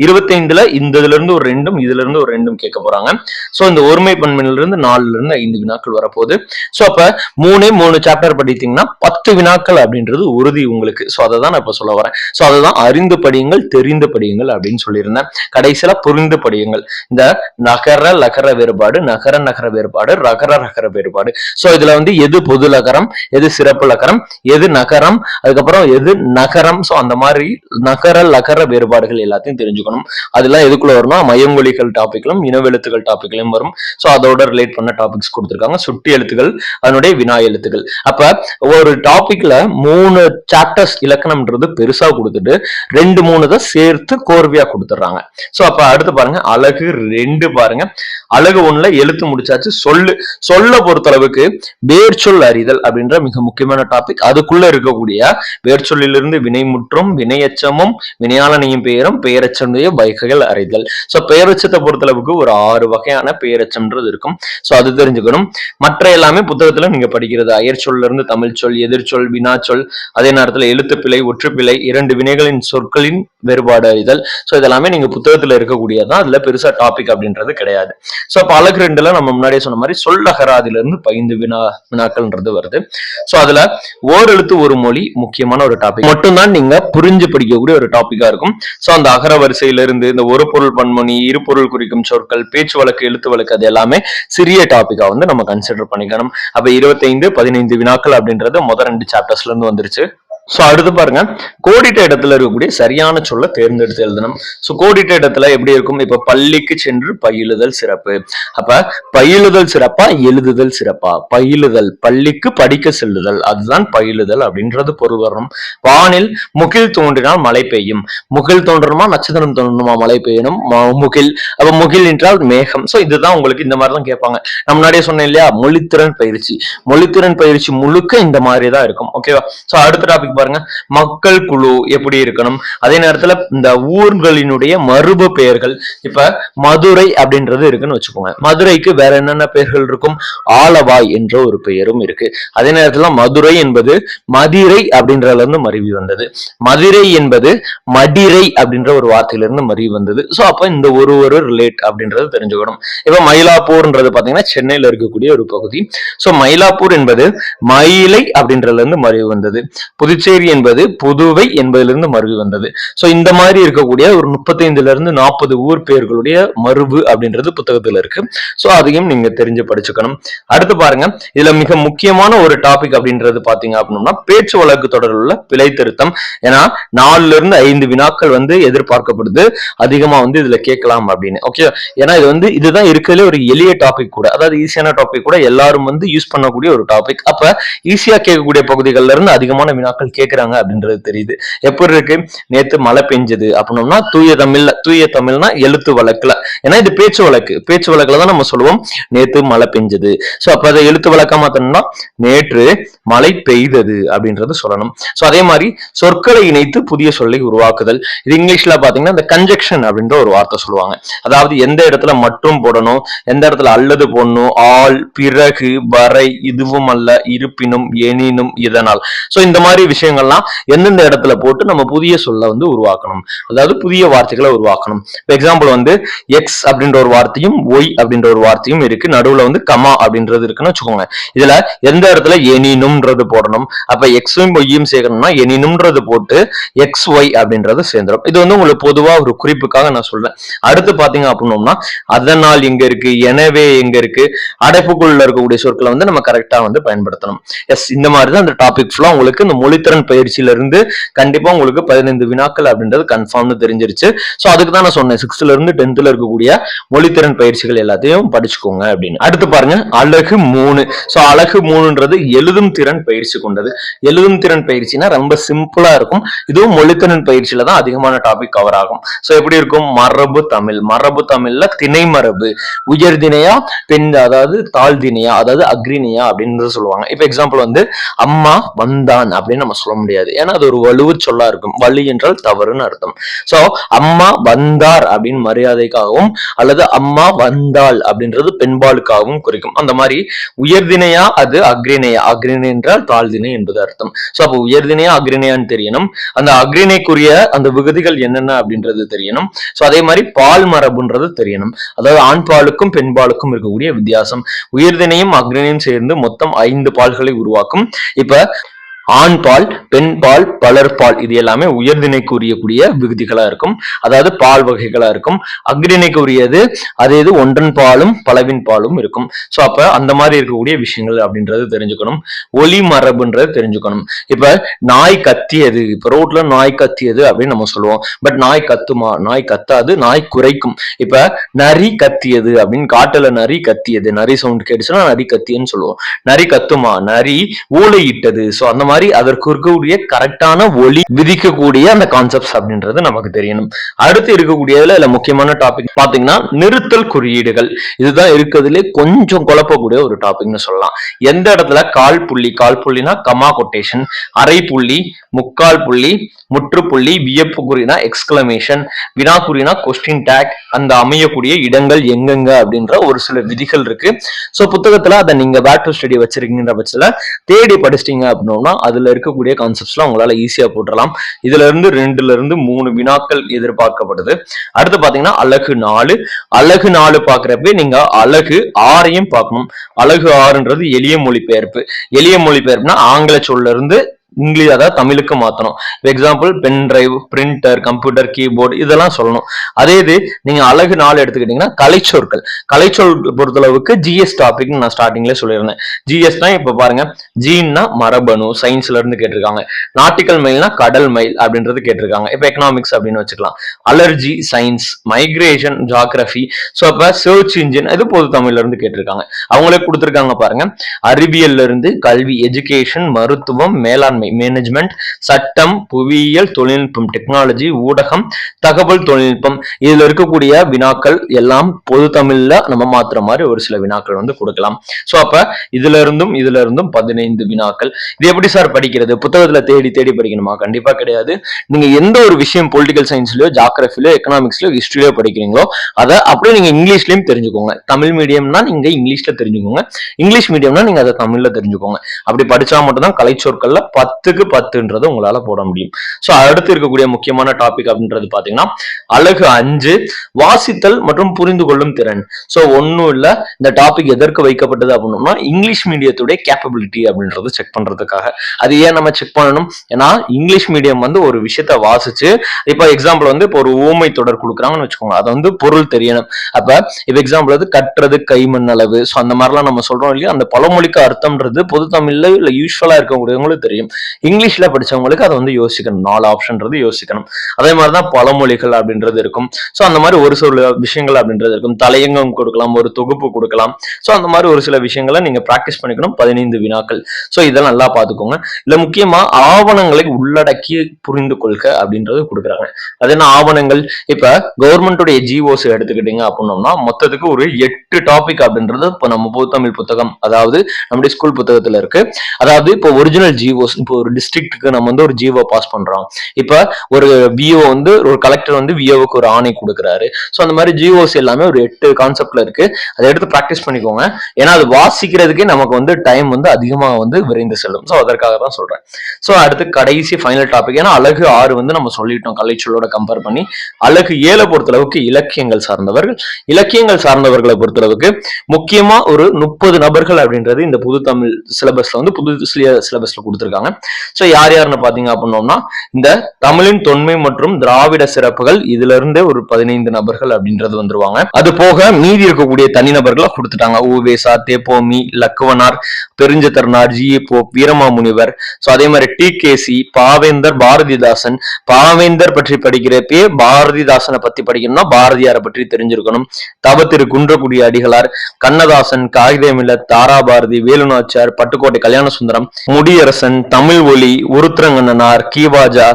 25ல இந்த இதுல இருந்து ஒரு 2ம் இதுல இருந்து ஒரு 2ம் கேட்க போறாங்க. சோ இந்த ஒருமை பன்மையில இருந்து 4ல இருந்து 5 வினாக்கள் வரப்போகுது. சோ அப்ப 3 சாப்டர் படித்தீங்கன்னா 10 வினாக்கள் அப்படின்றது உறுதி உங்களுக்கு. சோ அதை தான் நான் இப்ப சொல்ல வரேன். சோ அதுதான் அறிந்து படியுங்கள், தெரிந்து படியுங்கள் அப்படின்னு சொல்லியிருந்தேன். கடைசியில புரிந்து படியுங்கள். இந்த நகர லகர வேறுபாடு, நகர நகர வேறுபாடு, ரகர ரகர வேறுபாடு. சோ இதுல வந்து எது பொது லகரம், எது சிறப்பு லகரம், எது நகரம், அதுக்கப்புறம் எது நகரம். சோ அந்த மாதிரி நகர லகர வேறுபாடுகள் எல்லாத்தையும் தெரிஞ்சுக்கணும். அதெல்லாம் எதுக்குள்ள வரும்னா மயங்கொலிகள் டாபிக்லும் இனவெழுத்துகள் டாபிக்லயும் வரும். ஸோ அதோட ரிலேட் பண்ண டாபிக்ஸ் கொடுத்துருக்காங்க. சுட்டி எழுத்துக்கள், அதனுடைய வினா எழுத்துக்கள். அப்ப ஒரு டாபிக்ல 3 சாப்டர்ஸ் இலக்கணம்ன்றது பெருசா கொடுத்துட்டு 2-3 தான் சேர்த்து கோர்வையா கொடுத்துட்றாங்க. ஸோ அப்ப அடுத்து பாருங்க அழகு 2 பாருங்க. அழகு 1ல எழுத்து முடிச்சாச்சு. சொல்ல பொறுத்தளவுக்கு வேர்ச்சொல் அறிதல் அப்படின்ற மிக முக்கியமான டாபிக். அதுக்குள்ள இருக்கக்கூடிய வேர்ச்சொல்லிலிருந்து வினைமுற்றும் வினையச்சமும் வினையாளனையும் பெயரும் பெயரச்சனுடைய வகைகள் அறிதல். ஸோ பெயரச்சத்தை பொறுத்தளவுக்கு ஒரு 6 வகையான பெயரச்சம்ன்றது இருக்கும். ஸோ அது தெரிஞ்சுக்கணும். மற்ற எல்லாமே புத்தகத்துல நீங்க படிக்கிறது. அயற்சொல்ல இருந்து தமிழ் சொல், எதிர்ச்சொல், வினாச்சொல், அதே நேரத்தில் எழுத்துப்பிழை, ஒற்றுப்பிழை, 2 வினைகளின் சொற்களின் வேறுபாடு அறிதல். ஸோ இதெல்லாமே நீங்க புத்தகத்துல இருக்கக்கூடியதான். அதுல பெருசா டாபிக் அப்படின்றது கிடையாது. ஸோ அப்ப அழகு 2ல நம்ம முன்னாடியே சொன்ன மாதிரி சொல்லகராதில இருந்து 5 வினாக்கள்ன்றது வருது. ஸோ அதுல ஓரெழுத்து ஒரு மொழி முக்கியமான ஒரு டாபிக் மட்டும்தான் நீங்க புரிஞ்சு படிக்கக்கூடிய ஒரு டாபிக்கா இருக்கும். ஸோ அந்த அகர வரிசையில இருந்து இந்த ஒரு பொருள் பன்மொழி, இரு பொருள் குறிக்கும் சொற்கள், பேச்சு வழக்கு, எழுத்து வழக்கு, அது எல்லாமே சிறிய டாபிக்கா வந்து நம்ம கன்சிடர் பண்ணிக்கணும். அப்ப 25-15 வினாக்கள் அப்படின்றது முதல் 2 சாப்டர்ஸ்ல இருந்து வந்துருச்சு. சோ அடுத்து பாருங்க, கோடிட்ட இடத்துல இருக்கக்கூடிய சரியான சொல்ல தேர்ந்தெடுத்து எழுதணும். சோ கோடிட்ட இடத்துல எப்படி இருக்கும்? இப்ப பள்ளிக்கு சென்று பயிலுதல் சிறப்பு. அப்ப பயிலுதல் சிறப்பா எழுதுதல் சிறப்பா? பயிலுதல், பள்ளிக்கு படிக்க செல்லுதல், அதுதான் பயிலுதல் அப்படின்றது பொருள் வரணும். வானில் முகில் தோன்றினால் மழை பெய்யும். முகில் தோன்றணுமா, நட்சத்திரம் தோன்றணுமா, மழை பெய்யணும். முகில், அப்ப முகில் என்றால் மேகம். சோ இதுதான் உங்களுக்கு இந்த மாதிரிதான் கேட்பாங்க. நான் முன்னாடியே சொன்னேன் இல்லையா, மொழித்திறன் பயிற்சி. மொழித்திறன் பயிற்சி முழுக்க இந்த மாதிரி தான் இருக்கும். ஓகேவா? சோ அடுத்த டாபிக் பாருங்க, மக்கள் குழு எப்படி இருக்கணும். அதே நேரத்துல இந்த ஊர்களினுடைய மரபு பெயர்கள். இப்ப மதுரை அப்படின்றது இருக்குன்னு வச்சுக்கோங்க. மதுரைக்கு வேற என்னென்ன பெயர்கள் இருக்கும்? ஆலவாய் என்ற ஒரு பெயரும் இருக்கு. அதே நேரத்துல மதுரை என்பது மதிரை அப்படின்றதுல இருந்து மருவி வந்தது. மதுரை என்பது மடிரை அப்படின்ற ஒரு வார்த்தையிலிருந்து மருவி வந்தது. சோ அப்ப இந்த ஒரு ரிலேட் அப்படின்றது தெரிஞ்சுக்கணும். இப்ப மயிலாப்பூர்ன்றது பாத்தீங்கன்னா சென்னையில இருக்கக்கூடிய ஒரு பகுதி. சோ மயிலாப்பூர் என்பது மயிலை அப்படின்றதுல இருந்து மருவி வந்தது. புதுச்சேரி என்பது புதுவை என்பதிலிருந்து மருவி வந்தது. சோ இந்த மாதிரி இருக்கக்கூடிய ஒரு 35-40 ஊர் பெயர்களுடைய மருவு அப்படின்றது புத்தகத்துல இருக்கு. சோ அதையும் நீங்க தெரிஞ்சு படிச்சுக்கணும். அடுத்து பாருங்க, இதுல மிக முக்கியமான ஒரு டாபிக் அப்படின்றது பாத்தீங்க அப்படின்னா பேச்சு வழக்கு தொடரில் உள்ள பிழை திருத்தம். ஏன்னா 4-5 வினாக்கள் வந்து எதிர்பார்க்கப்படுது, அதிகமா வந்து இதுல கேட்கலாம் அப்படின்னு. ஓகே, ஏன்னா இது வந்து இதுதான் இருக்கிறதுல ஒரு எளிய டாபிக் கூட, அதாவது ஈஸியான டாபிக் கூட, எல்லாரும் வந்து யூஸ் பண்ணக்கூடிய ஒரு டாபிக். அப்ப ஈஸியா கேட்கக்கூடிய பகுதிகள்ல இருந்து அதிகமான வினாக்கள் கேட்கிறாங்க அப்படின்றது தெரியுது. எப்படி இருக்கு? நேத்து மழை பெஞ்சது அப்படின்னா தூய தமிழ்னா எழுத்து வழக்குல, ஏன்னா இது பேச்சு வழக்கு. பேச்சு வழக்குல தான் நம்ம சொல்லுவோம் நேத்து மழை பெஞ்சது. சோ அப்ப அதை எழுத்து வழக்கா மாத்தணும்னா நேற்று மழை பெய்தது அப்படின்றது சொல்லணும். சோ அதே மாதிரி சொற்களை இணைத்து புதிய சொல்லை உருவாக்குதல். இது இங்கிலீஷ்ல பாத்தீங்கன்னா இந்த கன்ஜெக்ஷன் அப்படின்ற ஒரு வார்த்தை சொல்லுவாங்க. அதாவது எந்த இடத்துல மட்டும் போடணும், எந்த இடத்துல அல்லது போடணும், ஆல், பிறகு, வரை, இதுவும் அல்ல, இருப்பினும், எனினும், இதனால். சோ இந்த மாதிரி விஷயங்கள்லாம் எந்தெந்த இடத்துல போட்டு நம்ம புதிய சொல்ல வந்து உருவாக்கணும், அதாவது புதிய வார்த்தைகளை உருவாக்கணும். எக்ஸாம்பிள் வந்து எக்ஸ் அப்படின்ற ஒரு வார்த்தையும் ஒய் அப்படின்ற ஒரு வார்த்தையும் இருக்கு, நடுவுல வந்து கமா அப்படின்றது இருக்குன்னு வச்சுக்கோங்க. இதுல எந்த இடத்துல எனினும்ன்றது போடணும். அப்ப எக்ஸும் ஒய்யும் சேர்க்கணும்னா எனினும்ன்றது போட்டு எக்ஸ் ஒய் அப்படின்றது சேர்ந்துடும். இது வந்து உங்களுக்கு பொதுவா ஒரு குறிப்புக்காக நான் சொல்றேன். அடுத்து பாத்தீங்க அப்படின்னோம்னா அதனால் எங்க இருக்கு, எனவே எங்க இருக்கு, அடைப்புக்குள்ள இருக்கக்கூடிய சொற்களை வந்து நம்ம கரெக்டா வந்து பயன்படுத்தணும். எஸ், இந்த மாதிரி தான் இந்த டாபிக் ஃபுல்லா உங்களுக்கு இந்த மொழித்திறன் பயிற்சியில இருந்து கண்டிப்பா உங்களுக்கு 15 வினாக்கள் அப்படின்றது கன்ஃபார்ம்னு தெரிஞ்சிருச்சு. சோ அதுக்கு தான் நான் சொன்னேன் 6th இருந்து 10th இருக்கக்கூடிய மொழித்திறன் பயிற்சிகள் எல்லாத்தையும் படிச்சுக்கோங்க அப்படின்னு. அடுத்து பாருங்க, அழகு 3. சோ அழகு 3ன்றது எழுதும் திறன் பயிற்சி கொண்டது. எழுதும் திறன் பயிற்சினா ரொம்ப சிம்பிளா இருக்கும். இதுவும் மொழித்திறன் பயிற்சியில தான் அதிகமான டாபிக் கவர் ஆகும். சோ எப்படி இருக்கும்? மரபு தமிழ். மரபு தமிழ்ல திணை மரபு, உயர் திணையா, பெண் அதாவது தாழ் திணையா, அதாவது அக்ரிணையா அப்படின்னு சொல்லுவாங்க. இப்ப எக்ஸாம்பிள் வந்து அம்மா வந்தான் அப்படின்னு நம்ம சொல்ல முடியாது, ஏன்னா அது ஒரு வலுவு சொல்லா இருக்கும். வலு என்றால் தவறுன்னு அர்த்தம். சோ அம்மா வந்தார் அப்படின்னு மரியாதைக்காகவும், அல்லது அம்மா வந்தாள் அப்படின்றது பெண்பாலுக்காகவும் குறிக்கும். அந்த மாதிரி உயர்திணையா அது அக்ரிணையா, அக்ரிணை என்றால் தாழ்திணை என்பது அர்த்தம். சோ அப்போ உயர்திணையா அக்ரிணையான்னு தெரியணும். அந்த அக்ரிணைக்குரிய அந்த விகுதிகள் என்னென்ன அப்படின்றது தெரியணும். சோ அதே மாதிரி பால் மரபுன்றது தெரியணும், அதாவது ஆண் பாலுக்கும் பெண் பாலுக்கும் இருக்கக்கூடிய வித்தியாசம். உயர்திணையும் அக்ரிணையும் சேர்ந்து மொத்தம் 5 பால்களை உருவாக்கும். இப்ப ஆண் பால், பெண் பால், பலர்பால் இது எல்லாமே உயர்திணைக்கு உரியக்கூடிய விகுதிகளா இருக்கும். அதாவது பால் வகைகளா இருக்கும். அக்ரிணைக்கு உரியது அதே இது ஒன்றன் பாலும் பலவின் பாலும் இருக்கும். சோ அப்ப அந்த மாதிரி இருக்கக்கூடிய விஷயங்கள் அப்படின்றது தெரிஞ்சுக்கணும். ஒலி மரபுன்றது தெரிஞ்சுக்கணும். இப்ப நாய் கத்தியது, இப்ப ரோட்ல நாய் கத்தியது அப்படின்னு நம்ம சொல்லுவோம். பட் நாய் கத்துமா? நாய் கத்தாது, நாய் குறைக்கும். இப்ப நரி கத்தியது அப்படின்னு, காட்டுல நரி கத்தியது, நரி சவுண்ட் கேட்டுச்சுன்னா நரி கத்தியன்னு சொல்லுவோம். நரி கத்துமா? நரி ஊளையிட்டது. சோ அந்த மாதிரி அதற்கு இருக்கக்கூடிய கரெக்டான ஒலி விதிக்கக்கூடிய அந்த கான்செப்ட்ஸ் அப்படின்றது நமக்கு தெரியணும். அடுத்து இருக்கக்கூடியதுல முக்கியமான டாபிக் பாத்தீங்கன்னா நிறுத்தல் குறியீடுகள். இதுதான் இருக்கிறதுலே கொஞ்சம் குழப்பக்கூடிய ஒரு டாபிக்னு சொல்லலாம். எந்த இடத்துல கால் புள்ளி, கால் புள்ளினா கமா கொட்டேஷன், அரை புள்ளி, முக்கால் புள்ளி, முற்றுப்புள்ளி, வியப்பு குறினா எக்ஸ்கிளமேஷன், வினாக்குறினா கொஸ்டின் டேக், அந்த அமையக்கூடிய இடங்கள் எங்கெங்க அப்படின்ற ஒரு சில விதிகள் இருக்கு. சோ புத்தகத்துல அதை நீங்க பேக் டு ஸ்டடி வச்சிருக்கீங்கன்ற பட்சத்துல தேடி படிச்சிட்டீங்க அப்படின்னா அதுல இருக்கக்கூடிய கான்செப்ட்ஸ்லாம் உங்களால ஈஸியா போட்டுடலாம். இதுல இருந்து 2 to 3 வினாக்கள் எதிர்பார்க்கப்படுது. அடுத்து பாத்தீங்கன்னா அலகு 4. அலகு 4 பாக்குறப்ப நீங்க அலகு 6ஐயும் பார்க்கணும். அலகு 6ன்றது எளிய மொழிபெயர்ப்பு. எளிய மொழிபெயர்ப்புனா ஆங்கில சொல்ல இருந்து இங்கிலீஷ், அதாவது தமிழுக்கு மாத்தணும். Example pen drive, printer, computer, keyboard இதெல்லாம் சொல்லணும். அதே இது நீங்க அலகு 4 எடுத்துக்கிட்டீங்கன்னா கலைச்சொற்கள். கலைச்சொல் பொறுத்தளவுக்கு ஜிஎஸ் டாபிக் நான் ஸ்டார்டிங்ல சொல்லியிருந்தேன். ஜிஎஸ்னா இப்ப பாருங்க, ஜீன்னா மரபணு, சயின்ஸ்ல இருந்து கேட்டிருக்காங்க. நாட்டிக்கல் மைல்னா கடல் மைல் அப்படின்றது கேட்டிருக்காங்க. இப்ப எக்கனாமிக்ஸ் அப்படின்னு வச்சுக்கலாம். Allergy science, migration geography. So அப்ப சர்ச் இன்ஜின் இது பொது தமிழ்ல இருந்து கேட்டிருக்காங்க. அவங்களே கொடுத்திருக்காங்க பாருங்க. அறிவியல்ல இருந்து கல்வி, எஜுகேஷன், மருத்துவம், மேலாண்மை மேனேஜ்மெண்ட், சட்டம், புவியியல், தொழில்நுட்பம், டெக்னாலஜி, ஊடகம், தகவல் தொழில்நுட்பம் இதுல இருக்கக்கூடிய வினாக்கள் எல்லாம் பொது தமிழ்ல நம்ம மாத்துற மாதிரி ஒரு சில வினாக்கள் வந்து கொடுக்கலாம். சோ அப்ப இதுல இருந்தும் 15 வினாக்கள். இது எப்படி சார் படிக்கிறது? புத்தகத்துல தேடி தேடி படிக்கணுமா? கண்டிப்பா கிடையாது. நீங்க எந்த ஒரு விஷயம் பொலிட்டிக்கல் சயின்ஸ்லயோ, ஜியோகிராஃபிலயோ, எக்கனாமிக்ஸ்லயோ, ஹிஸ்டரியோ படிக்கிறீங்களோ அதை அப்படியே நீங்க இங்கிலீஷ்லயும் தெரிஞ்சுக்கோங்க. தமிழ் மீடியம்னா நீங்க இங்கிலீஷ்ல தெரிஞ்சுக்கோங்க. இங்கிலீஷ் மீடியம்னா நீங்க அதை தமிழ்ல தெரிஞ்சுக்கோங்க. அப்படி படிச்சா மட்டும் தான் கலைச்சொற்கள்ல 10க்கு 10ன்றது உங்களால போட முடியும். சோ அடுத்து இருக்கக்கூடிய முக்கியமான டாபிக் அப்படின்றது பாத்தீங்கன்னா அலகு 5 வாசித்தல் மற்றும் புரிந்து கொள்ளும் திறன். சோ ஒன்னும் இல்ல, இந்த டாபிக் எதற்கு வைக்கப்பட்டது அப்படின்னா இங்கிலீஷ் மீடியத்துடைய கேப்பபிலிட்டி அப்படின்றது செக் பண்றதுக்காக. அது ஏன் நம்ம செக் பண்ணணும்? ஏன்னா இங்கிலீஷ் மீடியம் வந்து ஒரு விஷயத்த வாசிச்சு, இப்ப எக்ஸாம்பிள் வந்து இப்போ ஒரு ஊமை தொடர் கொடுக்குறாங்கன்னு வச்சுக்கோங்க, அது வந்து பொருள் தெரியணும். அப்ப இப்ப எக்ஸாம்பிள் வந்து கட்டுறது கைமண் அளவு, சோ அந்த மாதிரிலாம் நம்ம சொல்றோம் இல்லையா, அந்த பழமொழிக்கு அர்த்தம்ன்றது பொது தமிழ்ல இல்ல யூஸ்வலா இருக்கக்கூடியவங்களுக்கு தெரியும். இங்கிலீஷ்ல படிச்சவங்களுக்கு அதை வந்து யோசிக்கணும். 4 ஆப்ஷன்றது யோசிக்கணும். அதே மாதிரிதான் பழமொழிகள் அப்படின்றது இருக்கும். சோ அந்த மாதிரி ஒரு சில விஷயங்கள் அப்படின்றது இருக்கும். தலையங்கம் கொடுக்கலாம், ஒரு தொகுப்பு கொடுக்கலாம். சோ அந்த மாதிரி ஒரு சில விஷயங்களை நீங்க பிராக்டிஸ் பண்ணிக்கணும். 15 வினாக்கள். சோ இதெல்லாம் நல்லா பாத்துக்கோங்க. இல்ல முக்கியமா ஆவணங்களை உள்ளடக்கி புரிந்து கொள்க அப்படின்றது கொடுக்குறாங்க. அது என்ன ஆவணங்கள்? இப்ப கவர்மெண்டோடைய ஜிஓஸ் எடுத்துக்கிட்டீங்க அப்படின்னோம்னா மொத்தத்துக்கு ஒரு 8 டாபிக் அப்படின்றது இப்ப நம்ம பொது தமிழ் புத்தகம், அதாவது நம்முடைய ஸ்கூல் புத்தகத்துல இருக்கு. அதாவது இப்போ ஒரிஜினல் ஜிஓஸ், இப்போ ஒரு டிஸ்ட்ரிக்ட்டுக்கு நம்ம வந்து ஒரு ஜிஓ பாஸ் பண்றோம். இப்ப ஒரு விஓ வந்து ஒரு கலெக்டர் வந்து விஓவுக்கு ஒரு ஆணை கொடுக்குறாரு. சோ அந்த மாதிரி ஜிஓஸ் எல்லாமே ஒரு 8 கான்செப்ட்ல இருக்கு. அதை எடுத்து பிராக்டிஸ் பண்ணிக்கோங்க. ஏன்னா அது வாசிக்கிறதுக்கே நமக்கு வந்து டைம் வந்து அதிகமா வந்து விரைந்து செல்லும். சோ அதற்காக தான் சொல்றேன். சோ அடுத்து கடைசி ஃபைனல் டாபிக். ஏன்னா அலகு 6 வந்து நம்ம சொல்லிட்டோம் கலைச்சொல்லோட கம்பேர் பண்ணி. அலகு 7 பொறுத்தளவுக்கு இலக்கியங்கள் சார்ந்தவர்கள். இலக்கியங்கள் சார்ந்தவர்களை பொறுத்தளவுக்கு முக்கியமா ஒரு 30 நபர்கள் அப்படின்றது இந்த புது தமிழ் சிலபஸ்ல வந்து புது சிலபஸ்ல கொடுத்திருக்காங்க. சோ யார் யாருன்னு பாத்தீங்க அப்படின்னோம்னா இந்த தமிழின் தொன்மை மற்றும் திராவிட சிறப்புகள் இதுல இருந்தே ஒரு 15 நபர்கள் அப்படின்றது வந்துருவாங்க. அது போக மீதி இருக்கக்கூடிய தனிநபர்களை கொடுத்துட்டாங்க. Uvesa, Thepomi, Lakkuvanar, Perunchithiranar, G Pope, Veeramamunivar. So அதே மாதிரி டிகேசி, பாவேந்தர், பாரதிதாசன். பாவேந்தர் பற்றி படிக்கிறப்பே பாரதிதாசனை பத்தி படிக்கணும்னா பாரதியாரை பற்றி தெரிஞ்சிருக்கணும். தவ திரு குன்றக்குடி அடிகளார், கண்ணதாசன், காகிதமில்லத், தாராபாரதி, வேலுநாச்சியார், பட்டுக்கோட்டை கல்யாண சுந்தரம், முடியரசன், தமிழ் ஒளி, உருத்திரங்கண்ணனார், கீவாஜா,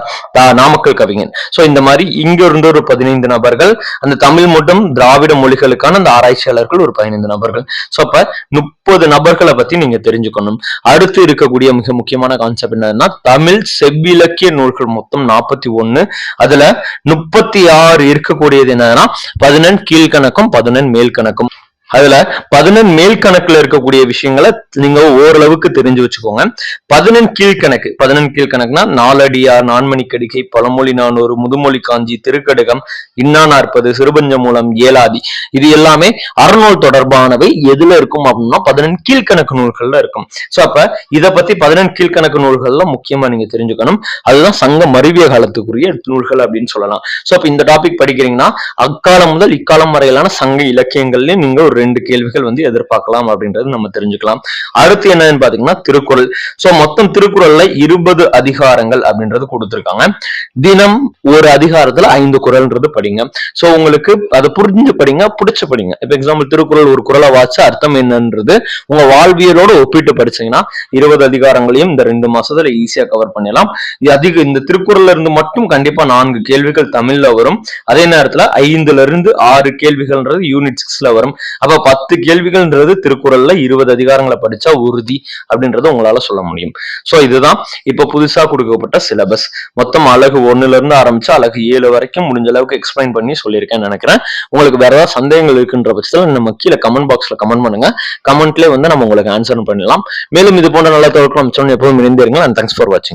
நாமக்கல் கவிஞன். சோ இந்த மாதிரி இங்க இருந்து ஒரு 15 நபர்கள், அந்த தமிழ் மற்றும் திராவிட மொழிகளுக்கான அந்த ஆராய்ச்சியாளர்கள் ஒரு 15 நபர்கள். சோ அப்ப 30 நபர்களை பத்தி நீங்க தெரிஞ்சுக்கணும். அடுத்து இருக்கக்கூடிய மிக முக்கியமான கான்செப்ட் என்னன்னா தமிழ் செவ்விலக்கிய நூல்கள் மொத்தம் 41. அதுல 36 இருக்கக்கூடியது என்னன்னா 14 கீழ்கணக்கும் 14 மேல் கணக்கும். அதுல 11 மேல் கணக்குல இருக்கக்கூடிய விஷயங்களை நீங்க ஓரளவுக்கு தெரிஞ்சு வச்சுக்கோங்க. 11 கீழ்கணக்கு, 11 கீழ்கணக்குனா நாலடியார், நான்மணிக்கடிகை, பழமொழி 400, முதுமொழி காஞ்சி, திருக்கடுகம், இன்னா 40, சிறுபஞ்ச மூலம், ஏலாதி, இது எல்லாமே அறநூல் தொடர்பானவை. எதுல இருக்கும் அப்படின்னா 11 கீழ்கணக்கு நூல்கள்ல இருக்கும். சோ அப்ப இத பத்தி 11 கீழ்கணக்கு நூல்கள்ல முக்கியமா நீங்க தெரிஞ்சுக்கணும். அதுதான் சங்க மருவிய காலத்துக்குரிய நூல்கள் அப்படின்னு சொல்லலாம். சோ அப்ப இந்த டாபிக் படிக்கிறீங்கன்னா அக்காலம் முதல் இக்காலம் வரையிலான சங்க இலக்கியங்கள்லயும் நீங்க ஒரு 2 கேள்விகள் வந்து எதிர்பார்க்கலாம் அப்படின்றது நம்ம தெரிஞ்சுக்கலாம். அடுத்து என்னன்னு பாத்தீங்கன்னா திருக்குறள். சோ மொத்தம் திருக்குறள்ல 20 அதிகாரங்கள் அப்படின்றது கொடுத்திருக்காங்க. தினம் ஒரு அதிகாரத்துல 5 குறள்ன்றது படிங்க. சோ உங்களுக்கு அதை புரிஞ்சு படிங்க, பிடிச்சு படிங்க. இப்ப எக்ஸாம்பிள் திருக்குறள் ஒரு குறளை வாச்சு அர்த்தம் என்னன்றது உங்க வாழ்வியலோட ஒப்பிட்டு படிச்சீங்கன்னா 20 அதிகாரங்களையும் இந்த 2 மாசத்துல ஈஸியா கவர் பண்ணலாம். இந்த திருக்குறள்ல இருந்து மட்டும் கண்டிப்பா 4 கேள்விகள் தமிழ்ல வரும். அதே நேரத்துல 5ல இருந்து 6 கேள்விகள்ன்றது யூனிட் 6ல வரும். அப்ப 10 கேள்விகள்ன்றது திருக்குறள்ல 20 அதிகாரங்களை படிச்சா உறுதி அப்படின்றத உங்களால சொல்ல முடியும். சோ இதுதான் இப்ப புதுசா கொடுக்கப்பட்ட சிலபஸ். மொத்தம் அலகு 1ல இருந்து ஆரம்பிச்சு அலகு 7 வரைக்கும் முடிஞ்ச அளவுக்கு எக்ஸ்பிளைன் பண்ணி சொல்லியிருக்கேன்னு நினைக்கிறேன். உங்களுக்கு வேற ஏதாவது சந்தேகங்கள் இருக்குன்ற பட்சத்தில் நம்ம கீழே கமெண்ட் பாக்ஸ்ல கமெண்ட் பண்ணுங்க. கமெண்ட்லேயே வந்து நம்ம உங்களுக்கு ஆன்சர் பண்ணலாம். மேலும் இது போன்ற நல்ல தகவல்கள் எப்பவும் இருந்தீங்க. அண்ட் தேங்க்ஸ் ஃபார் வாட்சிங்.